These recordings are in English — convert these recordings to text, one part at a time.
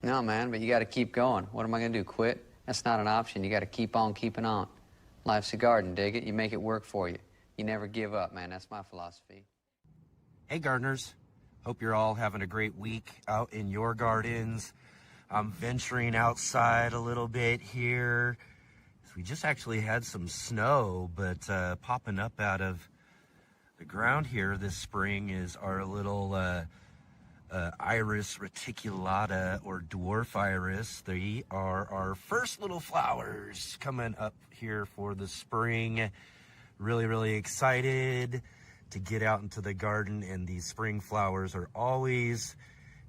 No, man, but you got to keep going. What am I going to do, quit? That's not an option. You got to keep on keeping on. Life's a garden, dig it? You make it work for you. You never give up, man. That's my philosophy. Hey, gardeners. Hope you're all having a great week out in your gardens. I'm venturing outside a little bit here. We just actually had some snow, but popping up out of the ground here this spring is our little Iris reticulata, or dwarf iris. They are our first little flowers coming up here for the spring. Really, really excited to get out into the garden, and these spring flowers are always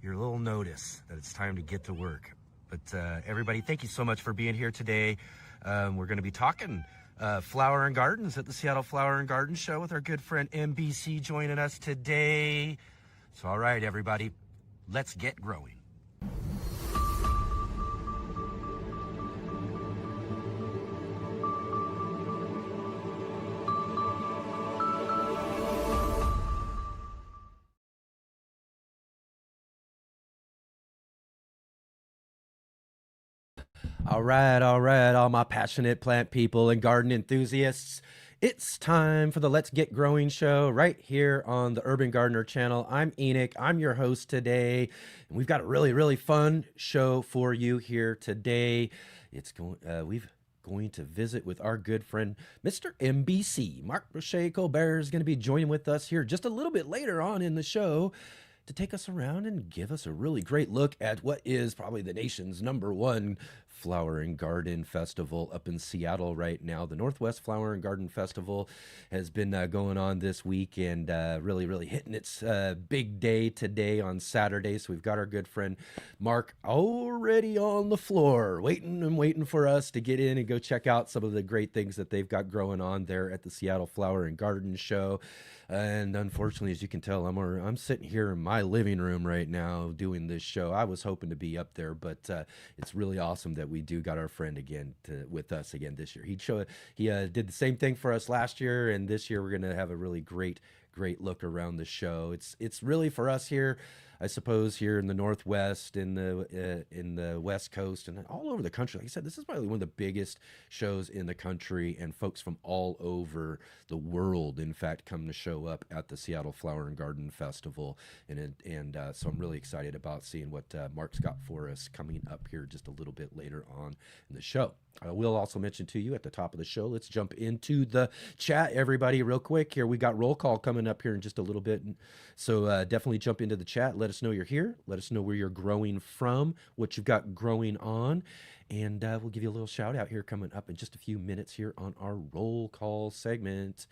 your little notice that it's time to get to work. But everybody, thank you so much for being here today. We're going to be talking flower and gardens at the Seattle Flower and Garden Show with our good friend MBC joining us today. So, all right, everybody, let's get growing. All right, all my passionate plant people and garden enthusiasts. It's time for the Let's Get Growing show right here on the Urban Gardener channel. I'm Enoch. I'm your host today, and we've got a really, really fun show for you here today. We've going to visit with our good friend, Mr. MBC. Marc Boucher-Colbet is going to be joining with us here just a little bit later on in the show to take us around and give us a really great look at what is probably the nation's #1 flower and garden festival up in Seattle right now. The Northwest Flower and Garden Festival has been going on this week, and really, really hitting its big day today on Saturday. So we've got our good friend Marc already on the floor, waiting for us to get in and go check out some of the great things that they've got growing on there at the Seattle Flower and Garden Show. And unfortunately, as you can tell, I'm sitting here in my living room right now doing this show. I was hoping to be up there, but it's really awesome that we do got our friend again with us again this year. He did the same thing for us last year, and this year we're going to have a really great look around the show. It's really for us here, I suppose, here in the Northwest, in the West Coast, and all over the country. Like I said, this is probably one of the biggest shows in the country, and folks from all over the world, in fact, come to show up at the Seattle Flower and Garden Festival, and so I'm really excited about seeing what Marc's got for us coming up here just a little bit later on in the show. I will also mention to you at the top of the show, let's jump into the chat, everybody, real quick here. We got roll call coming up here in just a little bit. So definitely jump into the chat. Let us know you're here. Let us know where you're growing from, what you've got growing on. And we'll give you a little shout out here coming up in just a few minutes here on our roll call segment.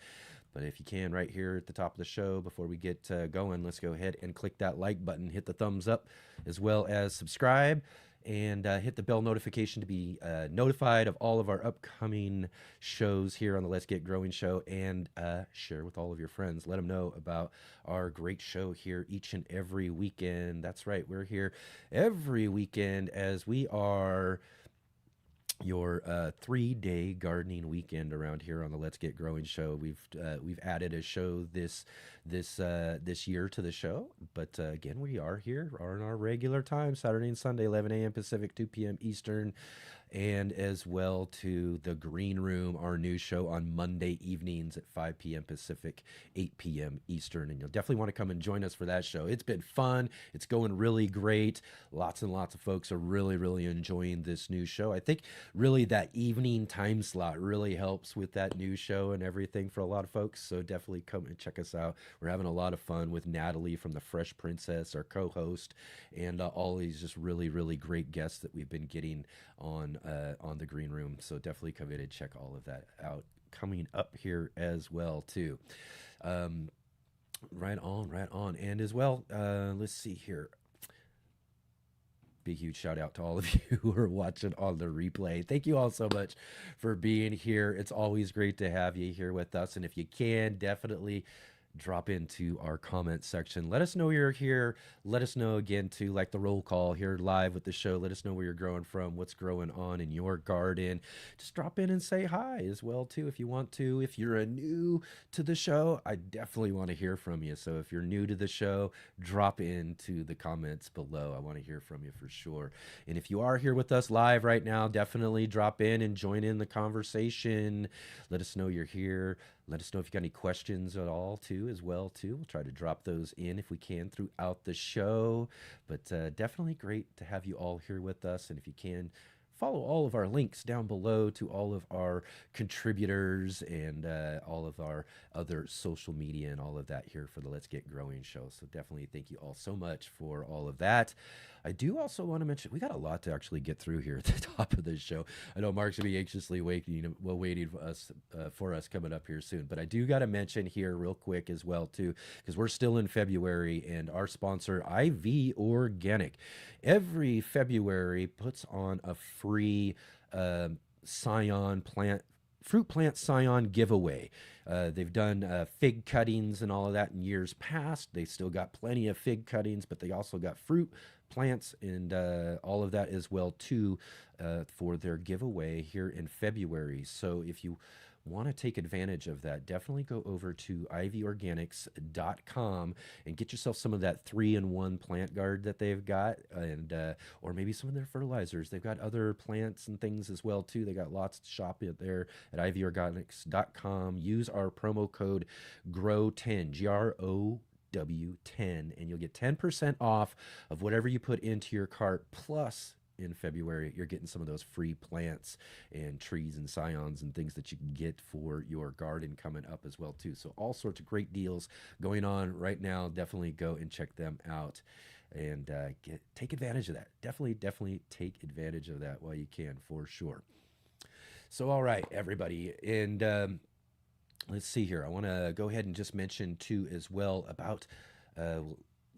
But if you can, right here at the top of the show, before we get going, let's go ahead and click that like button, hit the thumbs up, as well as subscribe. And hit the bell notification to be notified of all of our upcoming shows here on the Let's Get Growing show, and share with all of your friends. Let them know about our great show here each and every weekend. That's right, we're here every weekend as we are your 3-day gardening weekend around here on the Let's Get Growing show. We've added a show this year to the show, but again, we are here on our regular time, Saturday and Sunday, 11 a.m. Pacific, 2 p.m. Eastern, and as well to the Green Room, our new show on Monday evenings at 5 p.m. Pacific, 8 p.m. Eastern. And you'll definitely want to come and join us for that show. It's been fun. It's going really great. Lots and lots of folks are really, really enjoying this new show. I think really that evening time slot really helps with that new show and everything for a lot of folks. So definitely come and check us out. We're having a lot of fun with Natalie from the Fresh Princess, our co-host, and all these just really, really great guests that we've been getting on the Green Room. So definitely come in and check all of that out coming up here as well too. Right on. And as well, let's see here. Big, huge shout out to all of you who are watching on the replay. Thank you all so much for being here. It's always great to have you here with us. And if you can, definitely drop into our comment section. Let us know you're here. Let us know again too, like the roll call here live with the show. Let us know where you're growing from, what's growing on in your garden. Just drop in and say hi as well too if you want to. If you're new to the show, I definitely want to hear from you. So if you're new to the show, drop into the comments below. I want to hear from you for sure. And if you are here with us live right now, definitely drop in and join in the conversation. Let us know you're here. Let us know if you got any questions at all too, as well too. We'll try to drop those in if we can throughout the show. But definitely great to have you all here with us. And if you can, follow all of our links down below to all of our contributors and all of our other social media and all of that here for the Let's Get Growing show. So definitely thank you all so much for all of that. I do also want to mention, we got a lot to actually get through here at the top of this show. I know Mark's going to be anxiously waiting for us coming up here soon. But I do got to mention here real quick as well, too, because we're still in February, and our sponsor, IV Organic, every February puts on a free fruit plant scion giveaway. They've done fig cuttings and all of that in years past. They still got plenty of fig cuttings, but they also got fruit plants and all of that as well too for their giveaway here in February. So if you want to take advantage of that, definitely go over to ivorganics.com and get yourself some of that 3-in-1 plant guard that they've got, and or maybe some of their fertilizers. They've got other plants and things as well too. They got lots to shop at there at ivorganics.com. Use our promo code GROW10, GROW10, and you'll get 10% off of whatever you put into your cart. Plus, in February, you're getting some of those free plants and trees and scions and things that you can get for your garden coming up as well too. So all sorts of great deals going on right now. Definitely go and check them out and take advantage of that. Definitely take advantage of that while you can, for sure. So all right, everybody, and let's see here. I want to go ahead and just mention too as well about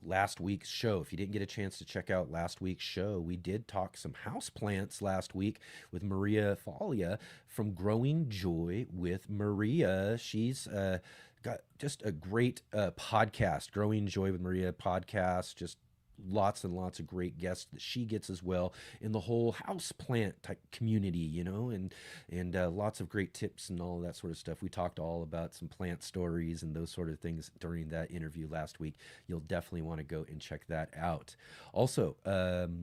last week's show. If you didn't get a chance to check out last week's show, we did talk some house plants last week with Maria Falia from Growing Joy with Maria. She's got just a great podcast, Growing Joy with Maria podcast, just lots and lots of great guests that she gets as well in the whole house plant type community, you know, and lots of great tips and all of that sort of stuff. We talked all about some plant stories and those sort of things during that interview last week. You'll definitely want to go and check that out. Also,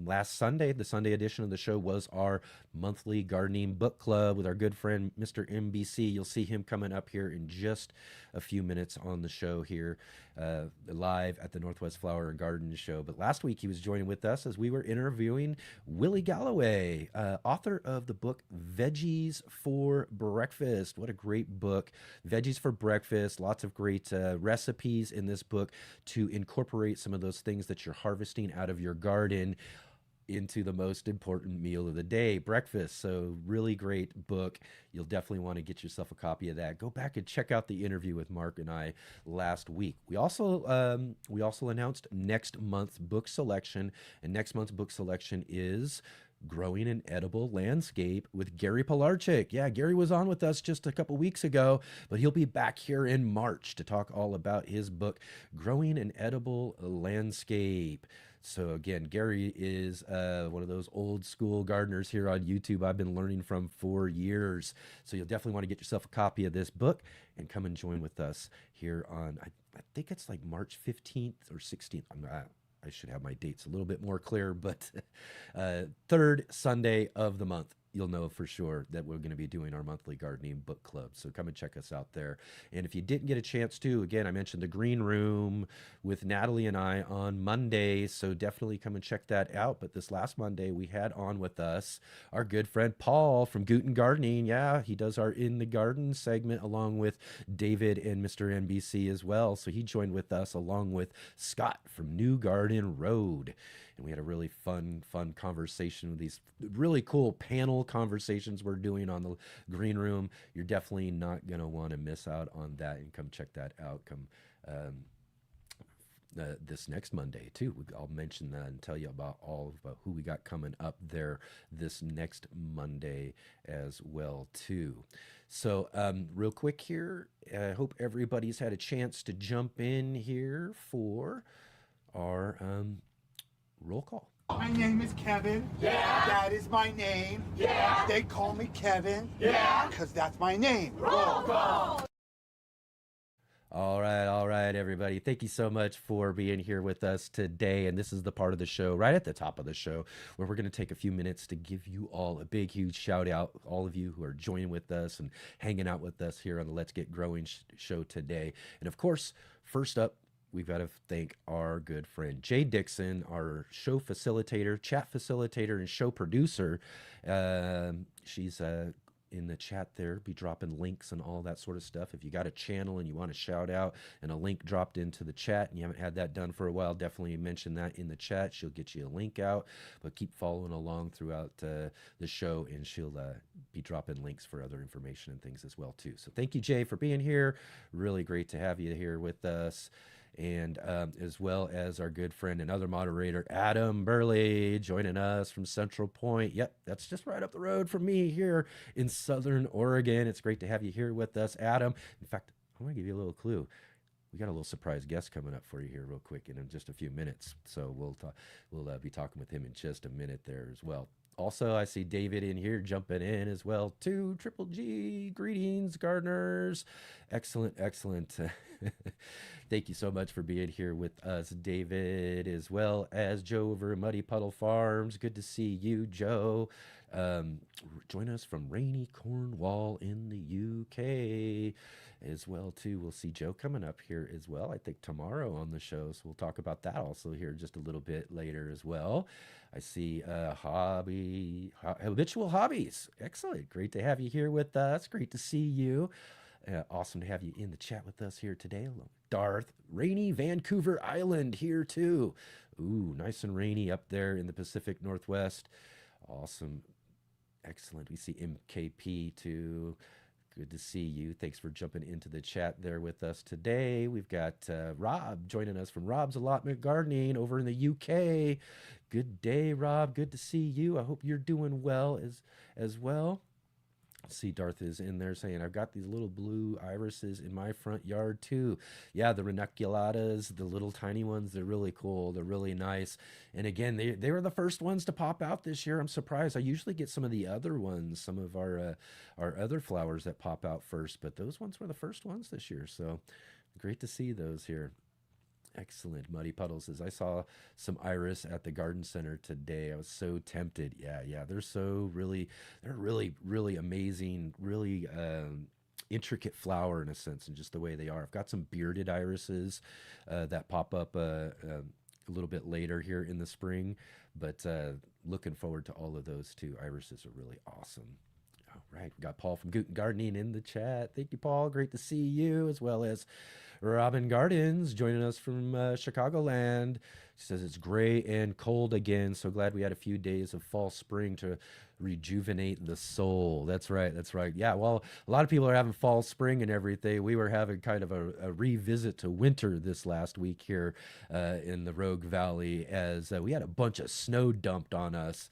last Sunday, the Sunday edition of the show was our monthly gardening book club with our good friend, Mr. MBC. You'll see him coming up here in just a few minutes on the show here, live at the Northwest Flower and Garden Show. But last week he was joining with us as we were interviewing Willie Galloway, author of the book Veggies for Breakfast. What a great book. Veggies for Breakfast. Lots of great recipes in this book to incorporate some of those things that you're harvesting out of your garden into the most important meal of the day, breakfast. So really great book. You'll definitely want to get yourself a copy of that. Go back and check out the interview with Mark and I last week. We also announced next month's book selection, and next month's book selection is Growing an Edible Landscape with Gary Pilarczyk. Yeah, Gary was on with us just a couple weeks ago, but he'll be back here in March to talk all about his book, Growing an Edible Landscape. So again, Gary is one of those old school gardeners here on YouTube I've been learning from for years. So you'll definitely want to get yourself a copy of this book and come and join with us here on, I think it's like March 15th or 16th. I should have my dates a little bit more clear, but third Sunday of the month. You'll know for sure that we're going to be doing our monthly gardening book club. So come and check us out there. And if you didn't get a chance to, again, I mentioned the Green Room with Natalie and I on Monday. So definitely come and check that out. But this last Monday, we had on with us our good friend Paul from Guten Gardening. Yeah, he does our In the Garden segment along with David and Mr. NBC as well. So he joined with us along with Scott from New Garden Road. And we had a really fun conversation with these really cool panel conversations we're doing on the Green Room. You're definitely not going to want to miss out on that, and come check that out. Come this next Monday too. I'll mention that and tell you about all of who we got coming up there this next Monday as well too. So real quick here, I hope everybody's had a chance to jump in here for our roll call. My name is Kevin. Yeah. That is my name. Yeah. They call me Kevin. Yeah. Because that's my name. Roll call. All right, everybody. Thank you so much for being here with us today. And this is the part of the show, right at the top of the show, where we're going to take a few minutes to give you all a big, huge shout out, all of you who are joining with us and hanging out with us here on the Let's Get Growing show today. And of course, first up, we've got to thank our good friend Jay Dixon, our show facilitator, chat facilitator, and show producer. She's in the chat there, be dropping links and all that sort of stuff. If you got a channel and you want to shout out and a link dropped into the chat and you haven't had that done for a while, definitely mention that in the chat. She'll get you a link out, but keep following along throughout the show, and she'll be dropping links for other information and things as well too. So thank you, Jay, for being here. Really great to have you here with us. And as well as our good friend and other moderator, Adam Burley, joining us from Central Point. Yep, that's just right up the road from me here in Southern Oregon. It's great to have you here with us, Adam. In fact, I'm going to give you a little clue. We got a little surprise guest coming up for you here real quick in just a few minutes. So we'll be talking with him in just a minute there as well. Also, I see David in here jumping in as well too. Triple G, greetings, gardeners. Excellent. Thank you so much for being here with us, David, as well as Joe over at Muddy Puddle Farms. Good to see you, Joe. Join us from rainy Cornwall in the UK as well too. We'll see Joe coming up here as well, I think tomorrow on the show, so we'll talk about that also here just a little bit later as well. I see habitual hobbies. Excellent. Great to have you here with us. Great to see you. Awesome to have you in the chat with us here today. Darth, rainy Vancouver Island here too. Ooh, nice and rainy up there in the Pacific Northwest. Awesome. Excellent. We see MKP too. Good to see you. Thanks for jumping into the chat there with us today. We've got Rob joining us from Rob's Allotment Gardening over in the UK. Good day, Rob. Good to see you. I hope you're doing well as well. See, Darth is in there saying, I've got these little blue irises in my front yard too. Yeah, the ranunculatas, the little tiny ones, they're really cool. They're really nice. And again, they were the first ones to pop out this year. I'm surprised. I usually get some of the other ones, some of our other flowers that pop out first, but those ones were the first ones this year. So great to see those here. Excellent. Muddy Puddles says, I saw some iris at the garden center today. I was so tempted. Yeah. They're really amazing, really intricate flower in a sense, and just the way they are. I've got some bearded irises that pop up a little bit later here in the spring, but looking forward to all of those too. Irises are really awesome. All right. We got Paul from Guten Gardening in the chat. Thank you, Paul. Great to see you, as well as Robin Gardens joining us from Chicagoland. She says it's gray and cold again. So glad we had a few days of fall spring to rejuvenate the soul. That's right. Yeah, well, a lot of people are having fall spring and everything. We were having kind of a revisit to winter this last week here in the Rogue Valley, as we had a bunch of snow dumped on us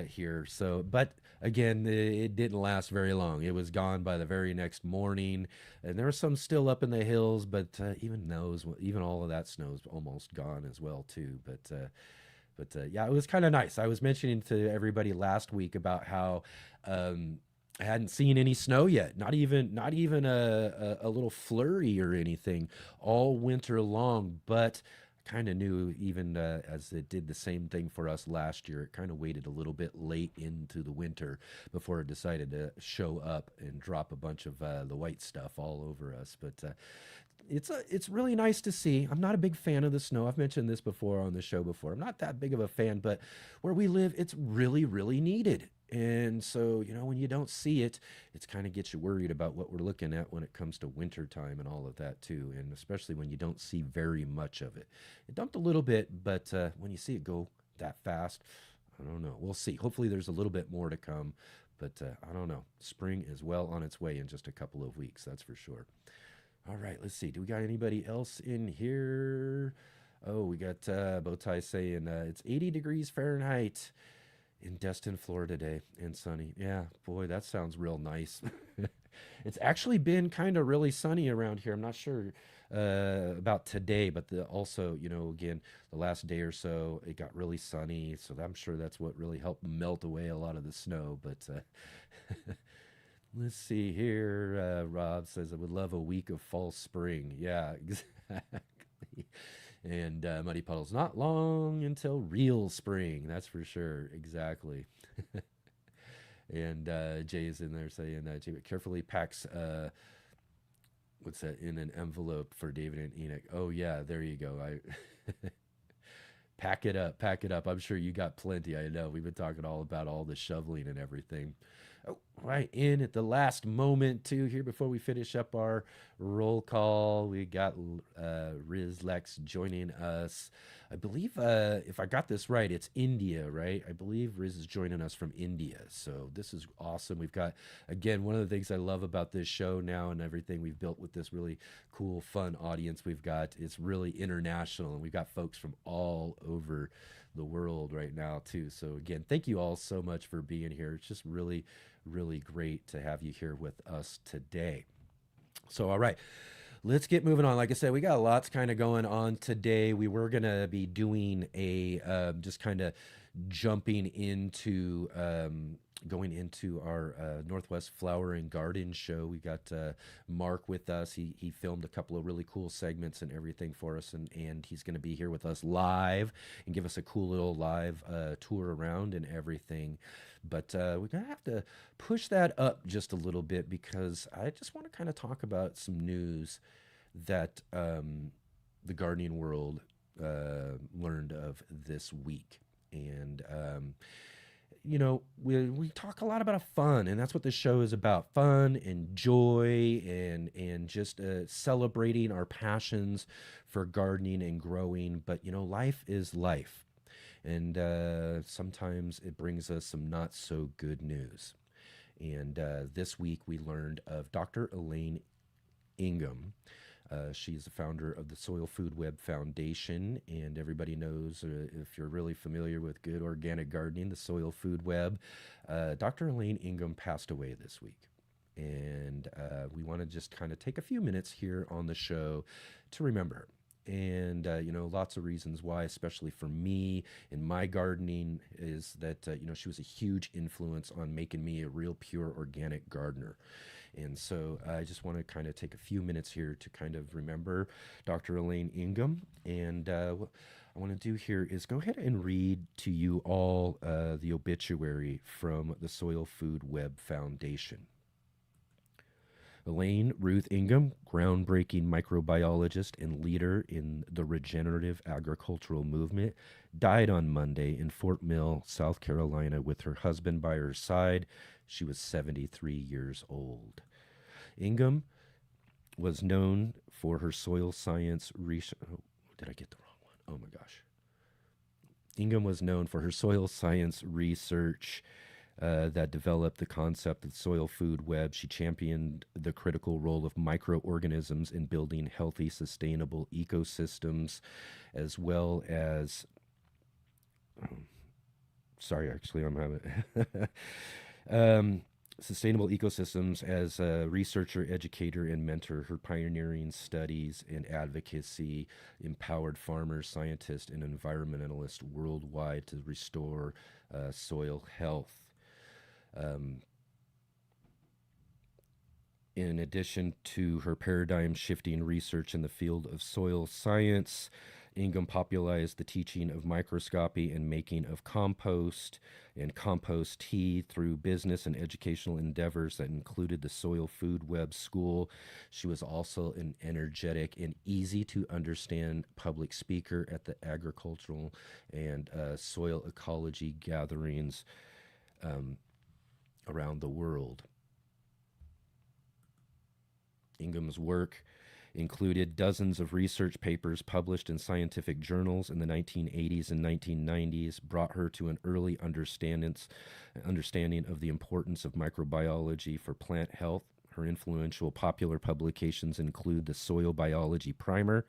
here. So, but again, it didn't last very long. It was gone by the very next morning, and there was some still up in the hills, but even all of that snow's almost gone as well too. But yeah, it was kind of nice. I was mentioning to everybody last week about how I hadn't seen any snow yet, not even a little flurry or anything all winter long, but kind of knew, even as it did the same thing for us last year, it kind of waited a little bit late into the winter before it decided to show up and drop a bunch of the white stuff all over us. But it's really nice to see. I'm not a big fan of the snow. I've mentioned this before on the show before. I'm not that big of a fan, but where we live, it's really, really needed. And so, when you don't see it, it's kind of gets you worried about what we're looking at when it comes to winter time and all of that too. And especially when you don't see very much of it. It dumped a little bit, but when you see it go that fast, I don't know. We'll see. Hopefully there's a little bit more to come, but I don't know. Spring is well on its way in just a couple of weeks, that's for sure. All right, let's see. Do we got anybody else in here? Oh, we got Bowtie saying it's 80 degrees Fahrenheit in Destin, Florida today and sunny. Yeah, boy, that sounds real nice. It's actually been kind of really sunny around here. I'm not sure about today, but also, again, the last day or so, it got really sunny. So I'm sure that's what really helped melt away a lot of the snow. But let's see here. Rob says, I would love a week of fall spring. Yeah, exactly. And Muddy Puddles, not long until real spring. That's for sure. Exactly. And Jay is in there saying, Jay carefully packs, what's that, in an envelope for David and Enoch. Oh, yeah, there you go. Pack it up, pack it up. I'm sure you got plenty. I know. We've been talking all about all the shoveling and everything. Oh, right in at the last moment, too, here before we finish up our roll call. We got Riz Lex joining us. I believe, if I got this right, it's India, right? I believe Riz is joining us from India. So this is awesome. We've got, again, one of the things I love about this show now and everything we've built with this really cool, fun audience we've got. It's really international, and we've got folks from all over the world right now, too. So again, thank you all so much for being here. It's just really, really great to have you here with us today. So, all right, let's get moving on. Like I said, we got lots kind of going on today. We were going to be doing a just kind of jumping into going into our Northwest Flower and Garden show. We got Mark with us. He filmed a couple of really cool segments and everything for us, and he's going to be here with us live and give us a cool little live tour around and everything. But we're going to have to push that up just a little bit because I just want to kind of talk about some news that the gardening world learned of this week. And we talk a lot about fun, and that's what this show is about: fun and joy, and just celebrating our passions for gardening and growing. But life is life, and sometimes it brings us some not so good news. And this week we learned of Dr. Elaine Ingham. She is the founder of the Soil Food Web Foundation, and everybody knows, if you're really familiar with good organic gardening, the Soil Food Web. Dr. Elaine Ingham passed away this week, and we want to just kind of take a few minutes here on the show to remember her. And, lots of reasons why, especially for me in my gardening, is that, she was a huge influence on making me a real pure organic gardener. And so I just want to kind of take a few minutes here to kind of remember Dr. Elaine Ingham. And what I want to do here is go ahead and read to you all the obituary from the Soil Food Web Foundation. Elaine Ruth Ingham, groundbreaking microbiologist and leader in the regenerative agricultural movement, died on Monday in Fort Mill, South Carolina, with her husband by her side. She was 73 years old. Ingham was known for her soil science research. Oh, did I get the wrong one? Oh my gosh. Ingham was known for her soil science research that developed the concept of the soil food web. She championed the critical role of microorganisms in building healthy, sustainable ecosystems, as well as, sorry, actually, I'm having, sustainable ecosystems as a researcher, educator, and mentor. Her pioneering studies and advocacy empowered farmers, scientists, and environmentalists worldwide to restore soil health. In addition to her paradigm-shifting research in the field of soil science, Ingham popularized the teaching of microscopy and making of compost and compost tea through business and educational endeavors that included the Soil Food Web School. She was also an energetic and easy-to-understand public speaker at the agricultural and soil ecology gatherings around the world. Ingham's work included dozens of research papers published in scientific journals in the 1980s and 1990s, brought her to an early understanding of the importance of microbiology for plant health. Her influential popular publications include the Soil Biology Primer,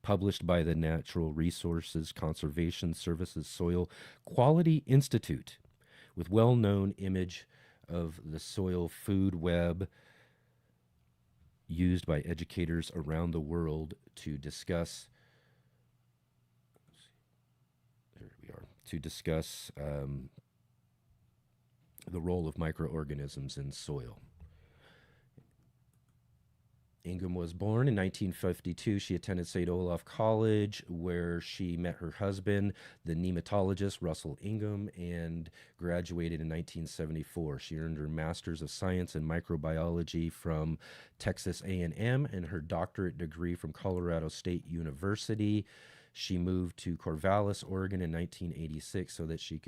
published by the Natural Resources Conservation Services Soil Quality Institute, with well-known image of the soil food web used by educators around the world to discuss. There we are. To discuss the role of microorganisms in soil. Ingham was born in 1952. She attended St. Olaf College, where she met her husband, the nematologist Russell Ingham, and graduated in 1974. She earned her Master's of Science in Microbiology from Texas A&M and her doctorate degree from Colorado State University. She moved to Corvallis, Oregon in 1986 so that she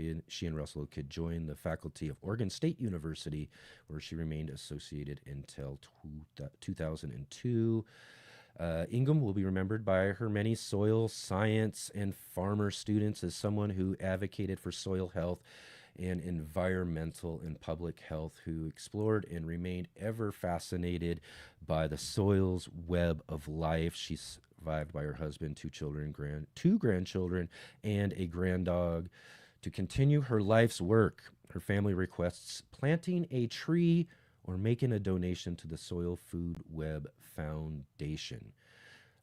and Russell could join the faculty of Oregon State University, where she remained associated until 2002. Ingham will be remembered by her many soil science and farmer students as someone who advocated for soil health and environmental and public health, who explored and remained ever fascinated by the soil's web of life. She's survived by her husband, two grandchildren, and a granddog. To continue her life's work, her family requests planting a tree or making a donation to the Soil Food Web Foundation.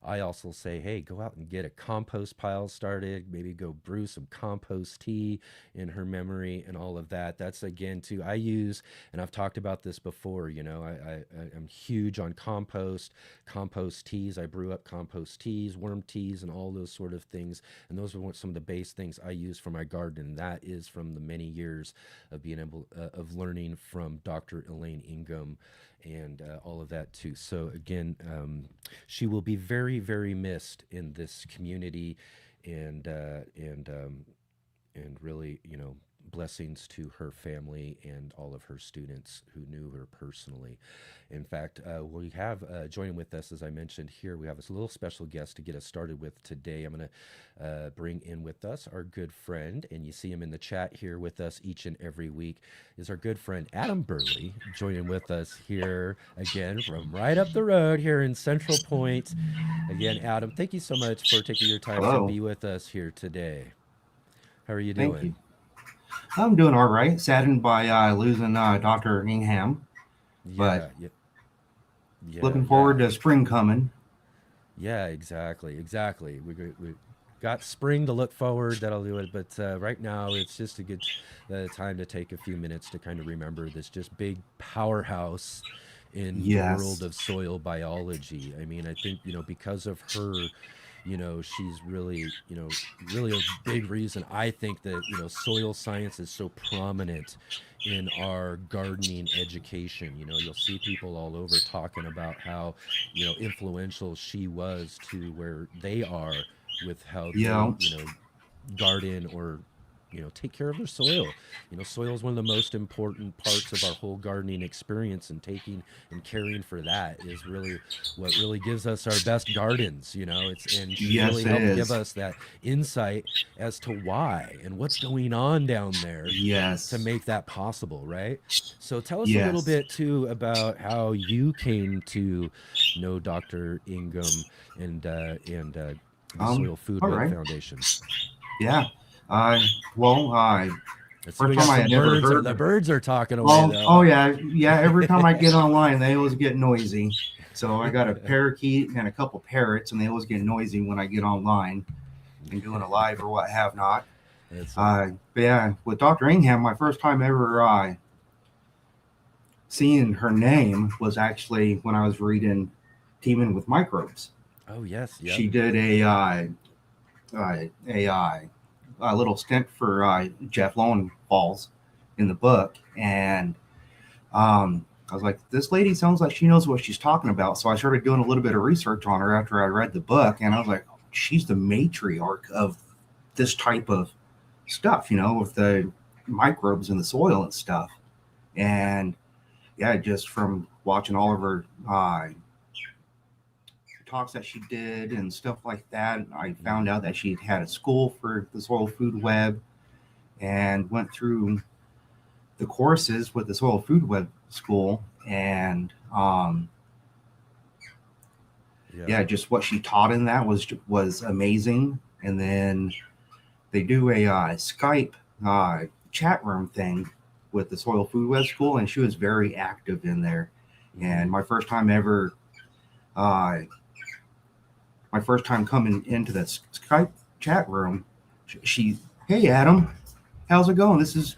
I also say, hey, go out and get a compost pile started, maybe go brew some compost tea in her memory and all of that. That's, again, too, I use, and I've talked about this before, I'm huge on compost teas. I brew up compost teas, worm teas, and all those sort of things. And those are some of the base things I use for my garden. And that is from the many years of being able, of learning from Dr. Elaine Ingham and all of that too. So again, she will be very, very missed in this community, and really, blessings to her family and all of her students who knew her personally. In fact, we have joining with us, as I mentioned here, we have this little special guest to get us started with today. I'm going to bring in with us our good friend, and you see him in the chat here with us each and every week, is our good friend Adam Burley, joining with us here again from right up the road here in Central Point. Again, Adam, thank you so much for taking your time to be with us here today. How are you doing? Thank you. I'm doing all right. Saddened by losing Dr. Ingham, but looking forward to spring coming. Yeah, exactly. We got spring to look forward. That'll do it. But right now, it's just a good time to take a few minutes to kind of remember this just big powerhouse in the world of soil biology. I mean, I think, because of her, she's really, really a big reason I think that, soil science is so prominent in our gardening education. You'll see people all over talking about how, influential she was to where they are with how they, garden or, take care of their soil. Soil is one of the most important parts of our whole gardening experience, and taking and caring for that is really what really gives us our best gardens. And she really helped give us that insight as to why and what's going on down there to make that possible, right? So tell us a little bit too about how you came to know Dr. Ingham and the Soil Food Web Foundation. Yeah. First time I never heard. The birds are talking away. Oh yeah. Every time I get online, they always get noisy. So I got a parakeet and a couple parrots, and they always get noisy when I get online and doing a live or what have not. But yeah, with Dr. Ingham, my first time ever seeing her name was actually when I was reading Teaming with Microbes. Oh yes. Yep. She did a little stint for Jeff Lowenfalls in the book, and I was like, this lady sounds like she knows what she's talking about. So I started doing a little bit of research on her after I read the book, and I was like, she's the matriarch of this type of stuff, with the microbes in the soil and stuff. And yeah, just from watching all of her talks that she did and stuff like that, I found out that she had a school for the Soil Food Web and went through the courses with the Soil Food Web School, and yeah, just what she taught in that was amazing. And then they do a Skype chat room thing with the Soil Food Web School, and she was very active in there. And my first time ever, my first time coming into that Skype chat room, she, hey Adam, how's it going? This is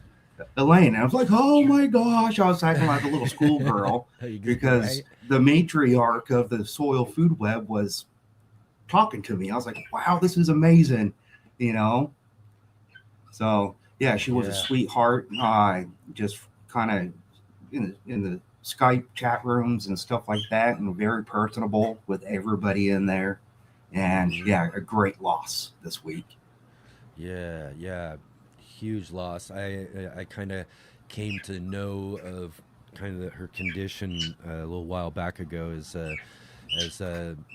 Elaine. And I was like, oh my gosh, I was acting like a little schoolgirl because the matriarch of the Soil Food Web was talking to me. I was like, wow, this is amazing, you know? So yeah, she was a sweetheart. Just kind of in the Skype chat rooms and stuff like that, and very personable with everybody in there. And yeah, a great loss this week. Yeah, huge loss. I kind of came to know of kind of her condition a little while back ago as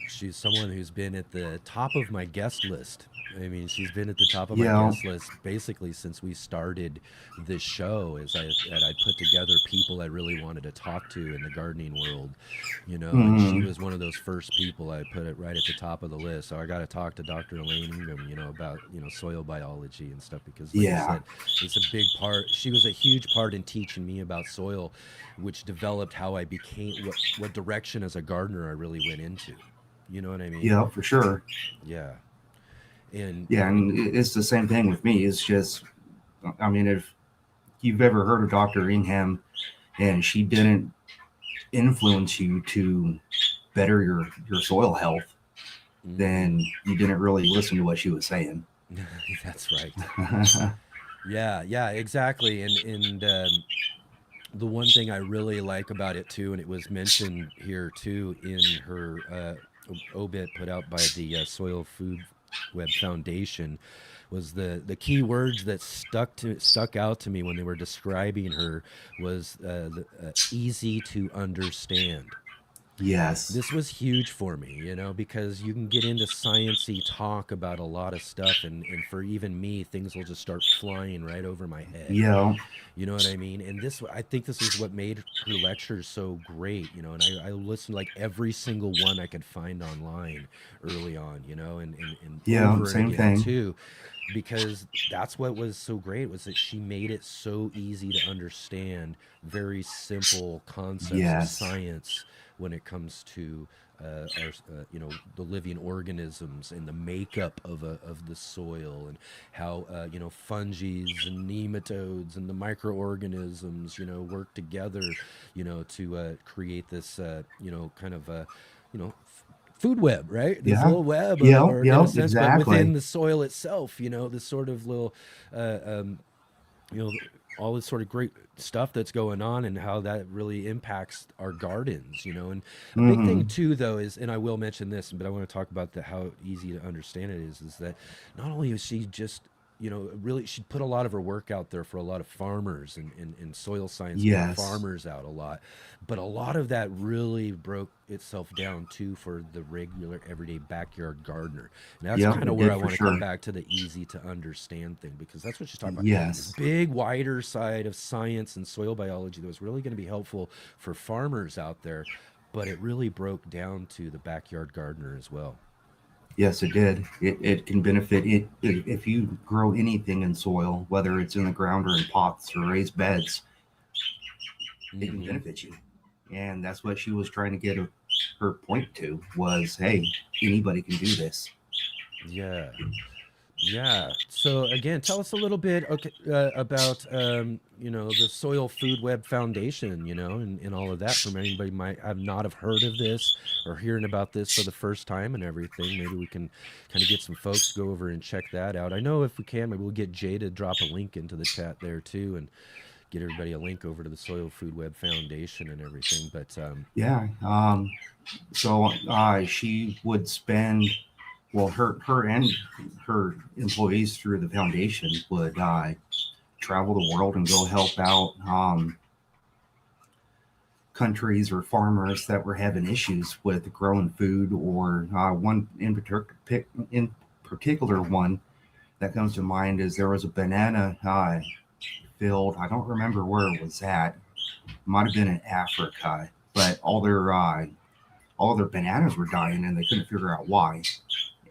she's someone who's been at the top of my guest list. I mean, she's been at the top of my guest list basically since we started this show. As I put together people I really wanted to talk to in the gardening world, you know. And she was one of those first people I put it right at the top of the list. So I got to talk to Dr. Elaine Ingham, you know, about, you know, soil biology and stuff, because like I said, it's a big part. She was a huge part in teaching me about soil, which developed how I became what direction as a gardener I really went into. You know what I mean? Yeah, for sure. Yeah. And it's the same thing with me. It's just, I mean, if you've ever heard of Dr. Ingham and she didn't influence you to better your soil health, then you didn't really listen to what she was saying. That's right. Yeah, exactly. And the one thing I really like about it too, and it was mentioned here too in her obit put out by the Soil Food Web Foundation, was the key words that stuck out to me when they were describing her was easy to understand. Yes. This was huge for me, you know, because you can get into sciencey talk about a lot of stuff, and for even me, things will just start flying right over my head. Yeah. You know what I mean? And I think this is what made her lectures so great, you know, and I listened to like every single one I could find online early on, you know, and over same again thing too, because that's what was so great, was that she made it so easy to understand very simple concepts of science when it comes to you know, the living organisms and the makeup of the soil, and how you know, fungi and nematodes and the microorganisms, you know, work together, you know, to create this you know, kind of you know, food web, right? This little web, or in a sense, but within the soil itself, you know, this sort of little you know, all this sort of great stuff that's going on, and how that really impacts our gardens, you know. And a big thing too, though, is, and I will mention this, but I want to talk about how easy to understand it is that not only is she just, you know, really, she put a lot of her work out there for a lot of farmers and soil science farmers out a lot, but a lot of that really broke itself down too for the regular everyday backyard gardener. And that's kind of where I want to come back to the easy to understand thing, because that's what she's talking about. This big wider side of science and soil biology that was really going to be helpful for farmers out there, but it really broke down to the backyard gardener as well. Yes, it did. It can benefit it if you grow anything in soil, whether it's in the ground or in pots or raised beds. It can benefit you, and that's what she was trying to get her point to, was, hey, anybody can do this. Yeah. So again, tell us a little bit about you know, the Soil Food Web Foundation, you know, and all of that. From anybody might not have heard of this or hearing about this for the first time and everything. Maybe we can kind of get some folks to go over and check that out. I know if we can, maybe we'll get Jay to drop a link into the chat there too, and get everybody a link over to the Soil Food Web Foundation and everything. But so she would spend, well, her and her employees through the foundation would travel the world and go help out countries or farmers that were having issues with growing food, or one in particular one that comes to mind is there was a banana field. I don't remember where it was at. It might have been in Africa, but all all their bananas were dying, and they couldn't figure out why.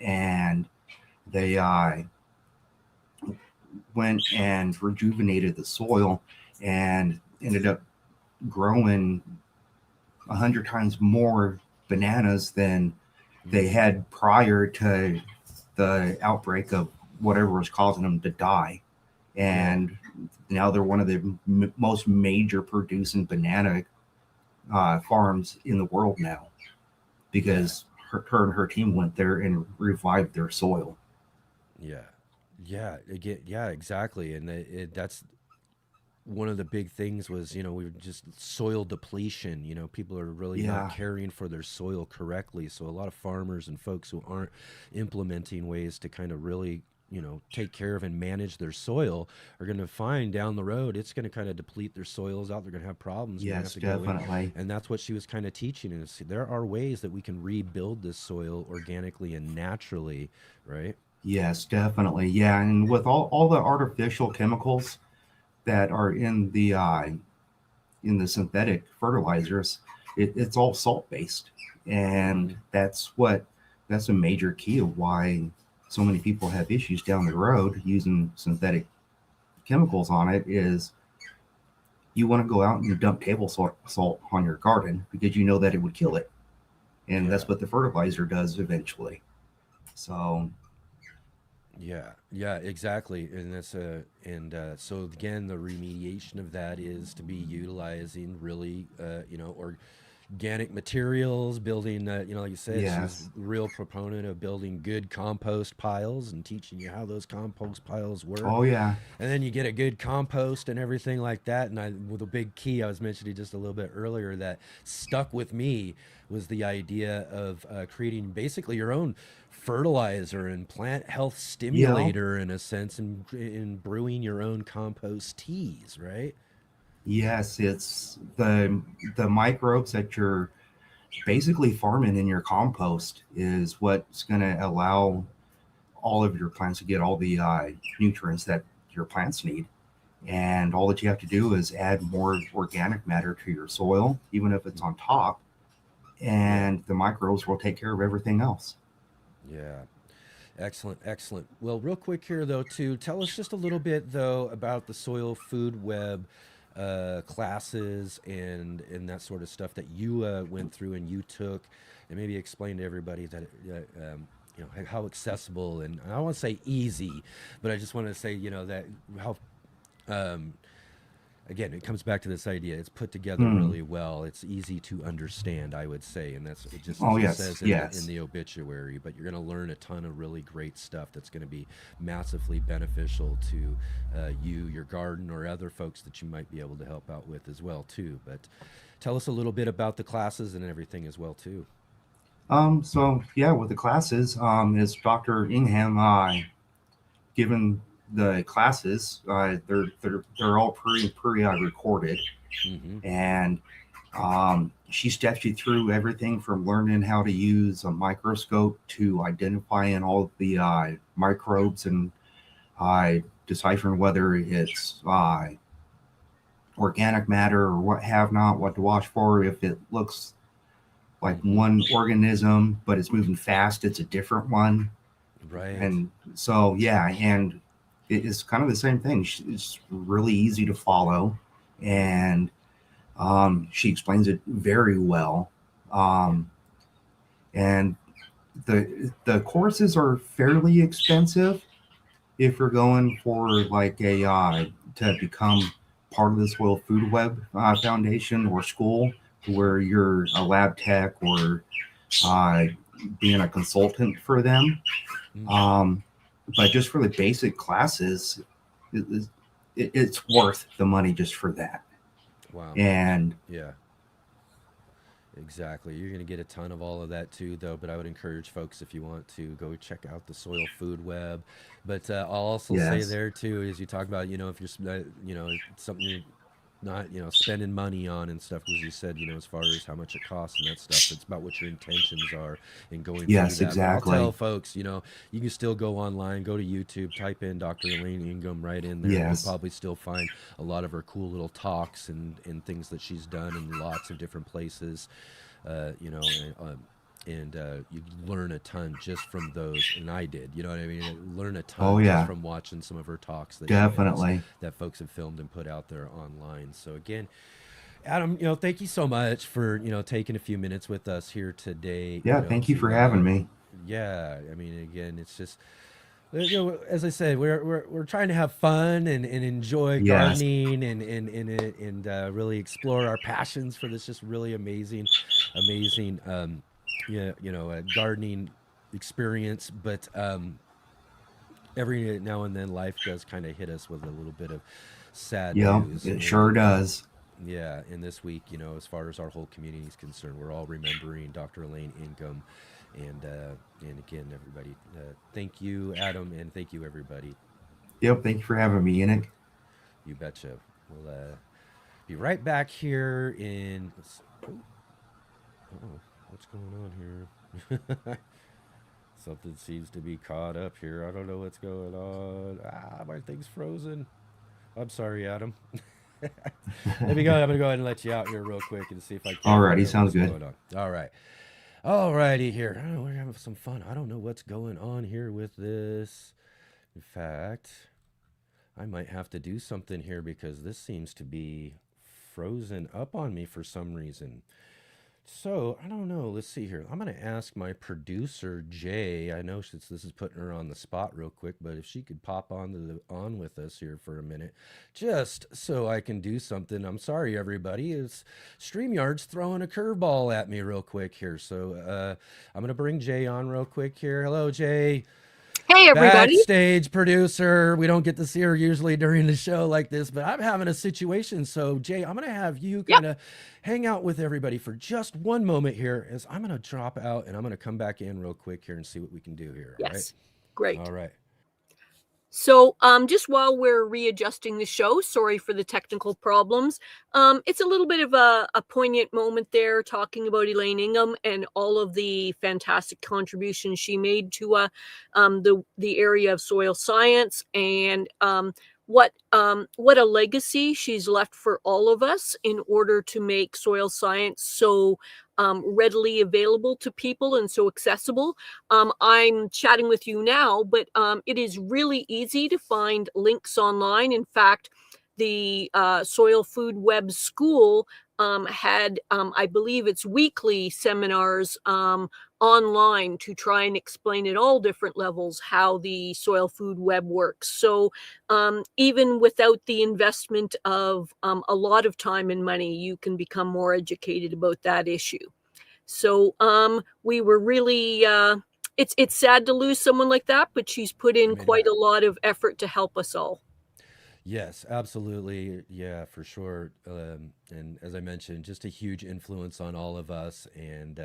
And they went and rejuvenated the soil and ended up growing 100 times more bananas than they had prior to the outbreak of whatever was causing them to die. And now they're one of the most major producing banana farms in the world now, because her and her team went there and revived their soil. Yeah, exactly. And that's one of the big things was, we were just soil depletion. People are really not caring for their soil correctly. So a lot of farmers and folks who aren't implementing ways to kind of really, take care of and manage their soil are going to find down the road it's going to kind of deplete their soils out. They're going to have problems. Yes, definitely. And that's what she was kind of teaching us. There are ways that we can rebuild this soil organically and naturally, right? Yes, definitely. Yeah, and with all the artificial chemicals that are in the synthetic fertilizers, it's all salt based, and that's a major key of why so many people have issues down the road using synthetic chemicals on it. Is you want to go out and dump table salt on your garden because you know that it would kill it, and that's what the fertilizer does eventually. So yeah, exactly. And that's so again, the remediation of that is to be utilizing really organic materials, building like you said, she's a real proponent of building good compost piles and teaching you how those compost piles work. Oh yeah. And then you get a good compost and everything like that. And with a big key I was mentioning just a little bit earlier that stuck with me was the idea of creating basically your own fertilizer and plant health stimulator in a sense, in brewing your own compost teas, right? Yes, it's the microbes that you're basically farming in your compost is what's going to allow all of your plants to get all the nutrients that your plants need. And all that you have to do is add more organic matter to your soil, even if it's on top, and the microbes will take care of everything else. Yeah. Excellent. Well, real quick here, though, too, tell us just a little bit, though, about the soil food web classes and that sort of stuff that you went through and you took, and maybe explain to everybody that, how accessible, and I don't want to say easy, but I just want to say, that how, again, it comes back to this idea. It's put together really well. It's easy to understand, I would say, and that's it. Just says in the obituary. But you're going to learn a ton of really great stuff that's going to be massively beneficial to you, your garden, or other folks that you might be able to help out with as well too. But tell us a little bit about the classes and everything as well too. So yeah, with the classes, is Dr. Ingham given the classes, they're all pre-recorded, and she steps you through everything from learning how to use a microscope to identifying all of the microbes and deciphering whether it's organic matter or what to watch for. If it looks like one organism but it's moving fast, it's a different one, right? And so and it's kind of the same thing. It's really easy to follow, and she explains it very well. And the courses are fairly expensive if you're going for like to become part of the Soil Food Web Foundation or school, where you're a lab tech or being a consultant for them. But just for the basic classes, it's worth the money just for that. Wow. And yeah, exactly. You're going to get a ton of all of that too, though. But I would encourage folks, if you want to, go check out the Soil Food Web. But I'll also say there too, as you talk about, if you're, something you're not, spending money on and stuff, as you said, as far as how much it costs and that stuff, it's about what your intentions are in going through that. Exactly. But I'll tell folks, you can still go online, go to YouTube, type in Dr. Elaine Ingham right in there. You'll probably still find a lot of her cool little talks and things that she's done in lots of different places. you know, and you learn a ton just from those. And I did, you know what I mean? Learn a ton Oh just yeah, from watching some of her talks that she has, definitely. that folks have filmed and put out there online. So again, Adam, you know, thank you so much for, you know, taking a few minutes with us here today. Yeah, You know, thank you for having me. yeah, I mean, again, it's just, you know, as I said, we're trying to have fun and enjoy Yes. gardening and really explore our passions for this just really amazing, yeah, you know, gardening experience. But every now and then, life does kind of hit us with a little bit of sad Yep, news. it sure does. Yeah, and this week, you know, as far as our whole community is concerned, we're all remembering Dr. Elaine Ingham, and again, everybody, thank you, Adam, and thank you, everybody. Yep, thank you for having me, Enoch. You betcha. We'll be right back here in. Oh, what's going on here? Something seems to be caught up here. I don't know what's going on. My thing's frozen. I'm sorry, Adam. Let me go. I'm gonna go ahead and let you out here real quick and see if I can Alrighty, figure out sounds what's good. going on. All right. Alrighty here. I don't know, we're having some fun. I don't know what's going on here with this. In fact, I might have to do something here because this seems to be frozen up on me for some reason. So I don't know. Let's see here. I'm going to ask my producer Jay. I know this is putting her on the spot real quick, but if she could pop on with us here for a minute, just so I can do something. I'm sorry, everybody. It's StreamYard's throwing a curveball at me real quick here. So I'm going to bring Jay on real quick here. Hello, Jay. Hey, everybody. Backstage producer. We don't get to see her usually during the show like this, but I'm having a situation. So, Jay, I'm going to have you kind of hang out with everybody for just one moment here as I'm going to drop out and I'm going to come back in real quick here and see what we can do here. Yes. Great. All right. So just while we're readjusting the show, sorry for the technical problems. It's a little bit of a poignant moment there talking about Elaine Ingham and all of the fantastic contributions she made to the area of soil science and what a legacy she's left for all of us in order to make soil science so readily available to people and so accessible. I'm chatting with you now, but it is really easy to find links online. In fact, the Soil Food Web School had, I believe it's weekly seminars online to try and explain at all different levels how the soil food web works. So even without the investment of a lot of time and money, you can become more educated about that issue. So we were really, it's sad to lose someone like that, but she's put in quite a lot of effort to help us all. Yes, absolutely. Yeah, for sure. And as I mentioned, just a huge influence on all of us. And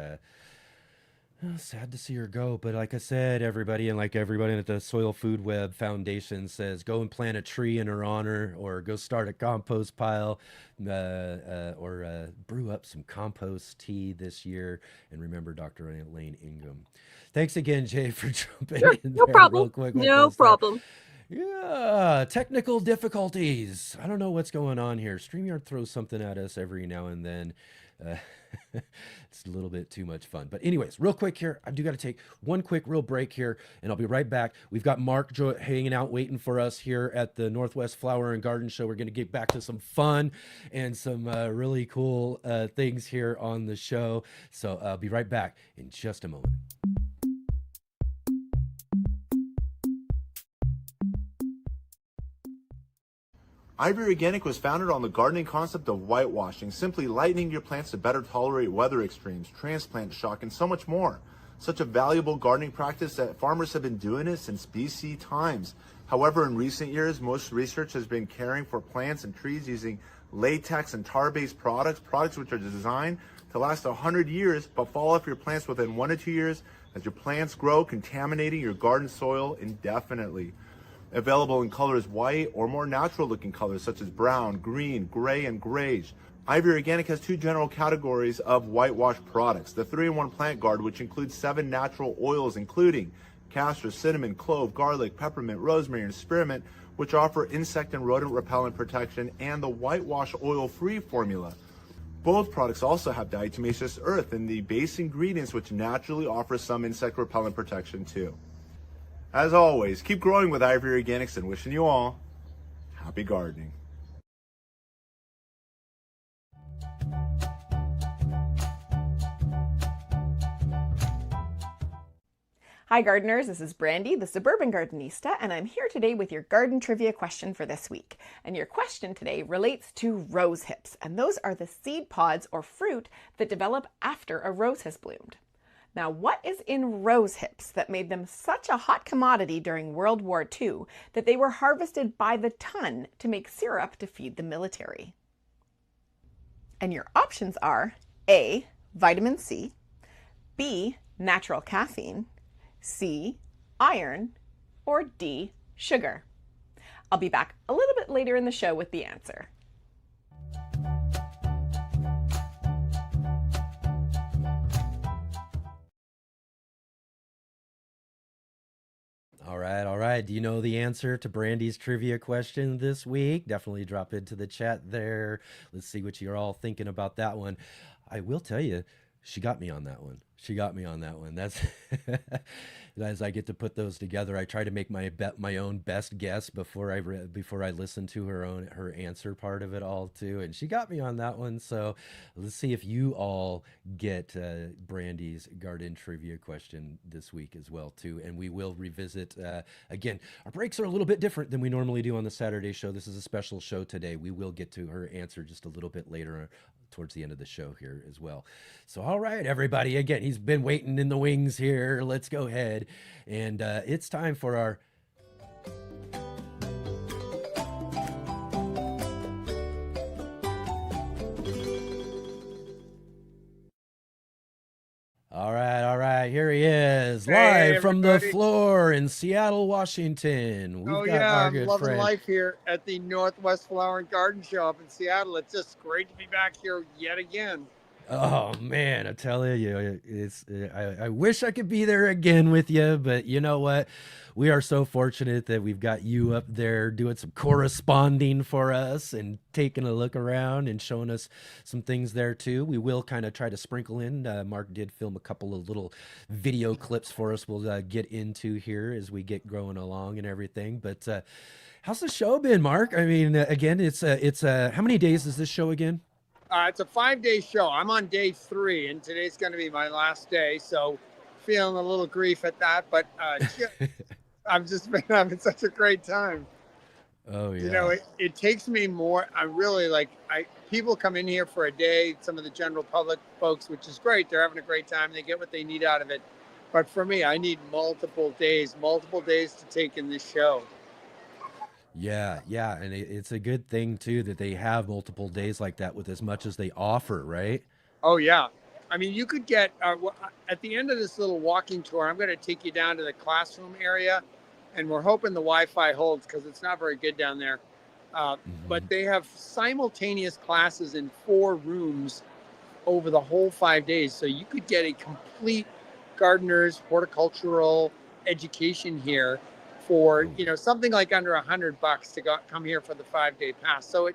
sad to see her go. But like I said, everybody, and like everybody at the Soil Food Web Foundation says, go and plant a tree in her honor, or go start a compost pile, or brew up some compost tea this year. And remember Dr. Elaine Ingham. Thanks again, Jay, for jumping in No there problem. real quick. No problem. Yeah, technical difficulties. I don't know what's going on here. StreamYard throws something at us every now and then. It's a little bit too much fun. But anyways, real quick here, I do got to take one quick real break here, and I'll be right back. We've got Mark hanging out waiting for us here at the Northwest Flower and Garden Show. We're going to get back to some fun and some really cool things here on the show. So I'll be right back in just a moment. Ivory Organic was founded on the gardening concept of whitewashing, simply lightening your plants to better tolerate weather extremes, transplant shock, and so much more. Such a valuable gardening practice that farmers have been doing it since BC times. However, in recent years, most research has been caring for plants and trees using latex and tar-based products which are designed to last 100 years but fall off your plants within 1 to 2 years as your plants grow, contaminating your garden soil indefinitely. Available in colors white or more natural looking colors such as brown, green, gray, and grayish. Ivory Organic has 2 general categories of whitewash products. The 3-in-1 Plant Guard, which includes 7 natural oils including castor, cinnamon, clove, garlic, peppermint, rosemary, and spearmint, which offer insect and rodent repellent protection, and the whitewash oil-free formula. Both products also have diatomaceous earth in the base ingredients, which naturally offer some insect repellent protection too. As always, keep growing with Ivory Organics and wishing you all happy gardening. Hi gardeners, this is Brandy, the Suburban Gardenista, and I'm here today with your garden trivia question for this week. And your question today relates to rose hips, and those are the seed pods or fruit that develop after a rose has bloomed. Now, what is in rose hips that made them such a hot commodity during World War II that they were harvested by the ton to make syrup to feed the military? And your options are A, vitamin C, B, natural caffeine, C, iron, or D, sugar. I'll be back a little bit later in the show with the answer. All right. Do you know the answer to Brandy's trivia question this week? Definitely drop into the chat there. Let's see what you're all thinking about that one. I will tell you, she got me on that one. That's as I get to put those together, I try to make my own best guess before I listen to her answer part of it all too. And she got me on that one. So let's see if you all get Brandy's garden trivia question this week as well too. And we will revisit again. Our breaks are a little bit different than we normally do on the Saturday show. This is a special show today. We will get to her answer just a little bit later towards the end of the show here as well. So, all right, everybody, again, he's been waiting in the wings here. Let's go ahead. And it's time for our All right, here he is, live from the floor in Seattle, Washington. We've got our good I'm loving friend. life here at the Northwest Flower and Garden Show up in Seattle. It's just great to be back here yet again. Oh man, I tell you, I wish I could be there again with you, but you know what? We are so fortunate that we've got you up there doing some corresponding for us and taking a look around and showing us some things there too. We will kind of try to sprinkle in. Mark did film a couple of little video clips for us. We'll get into here as we get growing along and everything. But how's the show been, Mark? I mean, again, it's how many days is this show again? It's a 5-day show. I'm on day 3, and today's going to be my last day, so feeling a little grief at that. But I've just been having such a great time. Oh yeah. You know, it takes me more. I really people come in here for a day. Some of the general public folks, which is great. They're having a great time. They get what they need out of it. But for me, I need multiple days to take in this show. Yeah, and it's a good thing too that they have multiple days like that with as much as they offer, right? Oh yeah, I mean you could get at the end of this little walking tour. I'm going to take you down to the classroom area, and we're hoping the Wi-Fi holds because it's not very good down there. But they have simultaneous classes in 4 rooms over the whole 5 days, so you could get a complete gardener's horticultural education here for something like under $100 to come here for the 5-day pass. So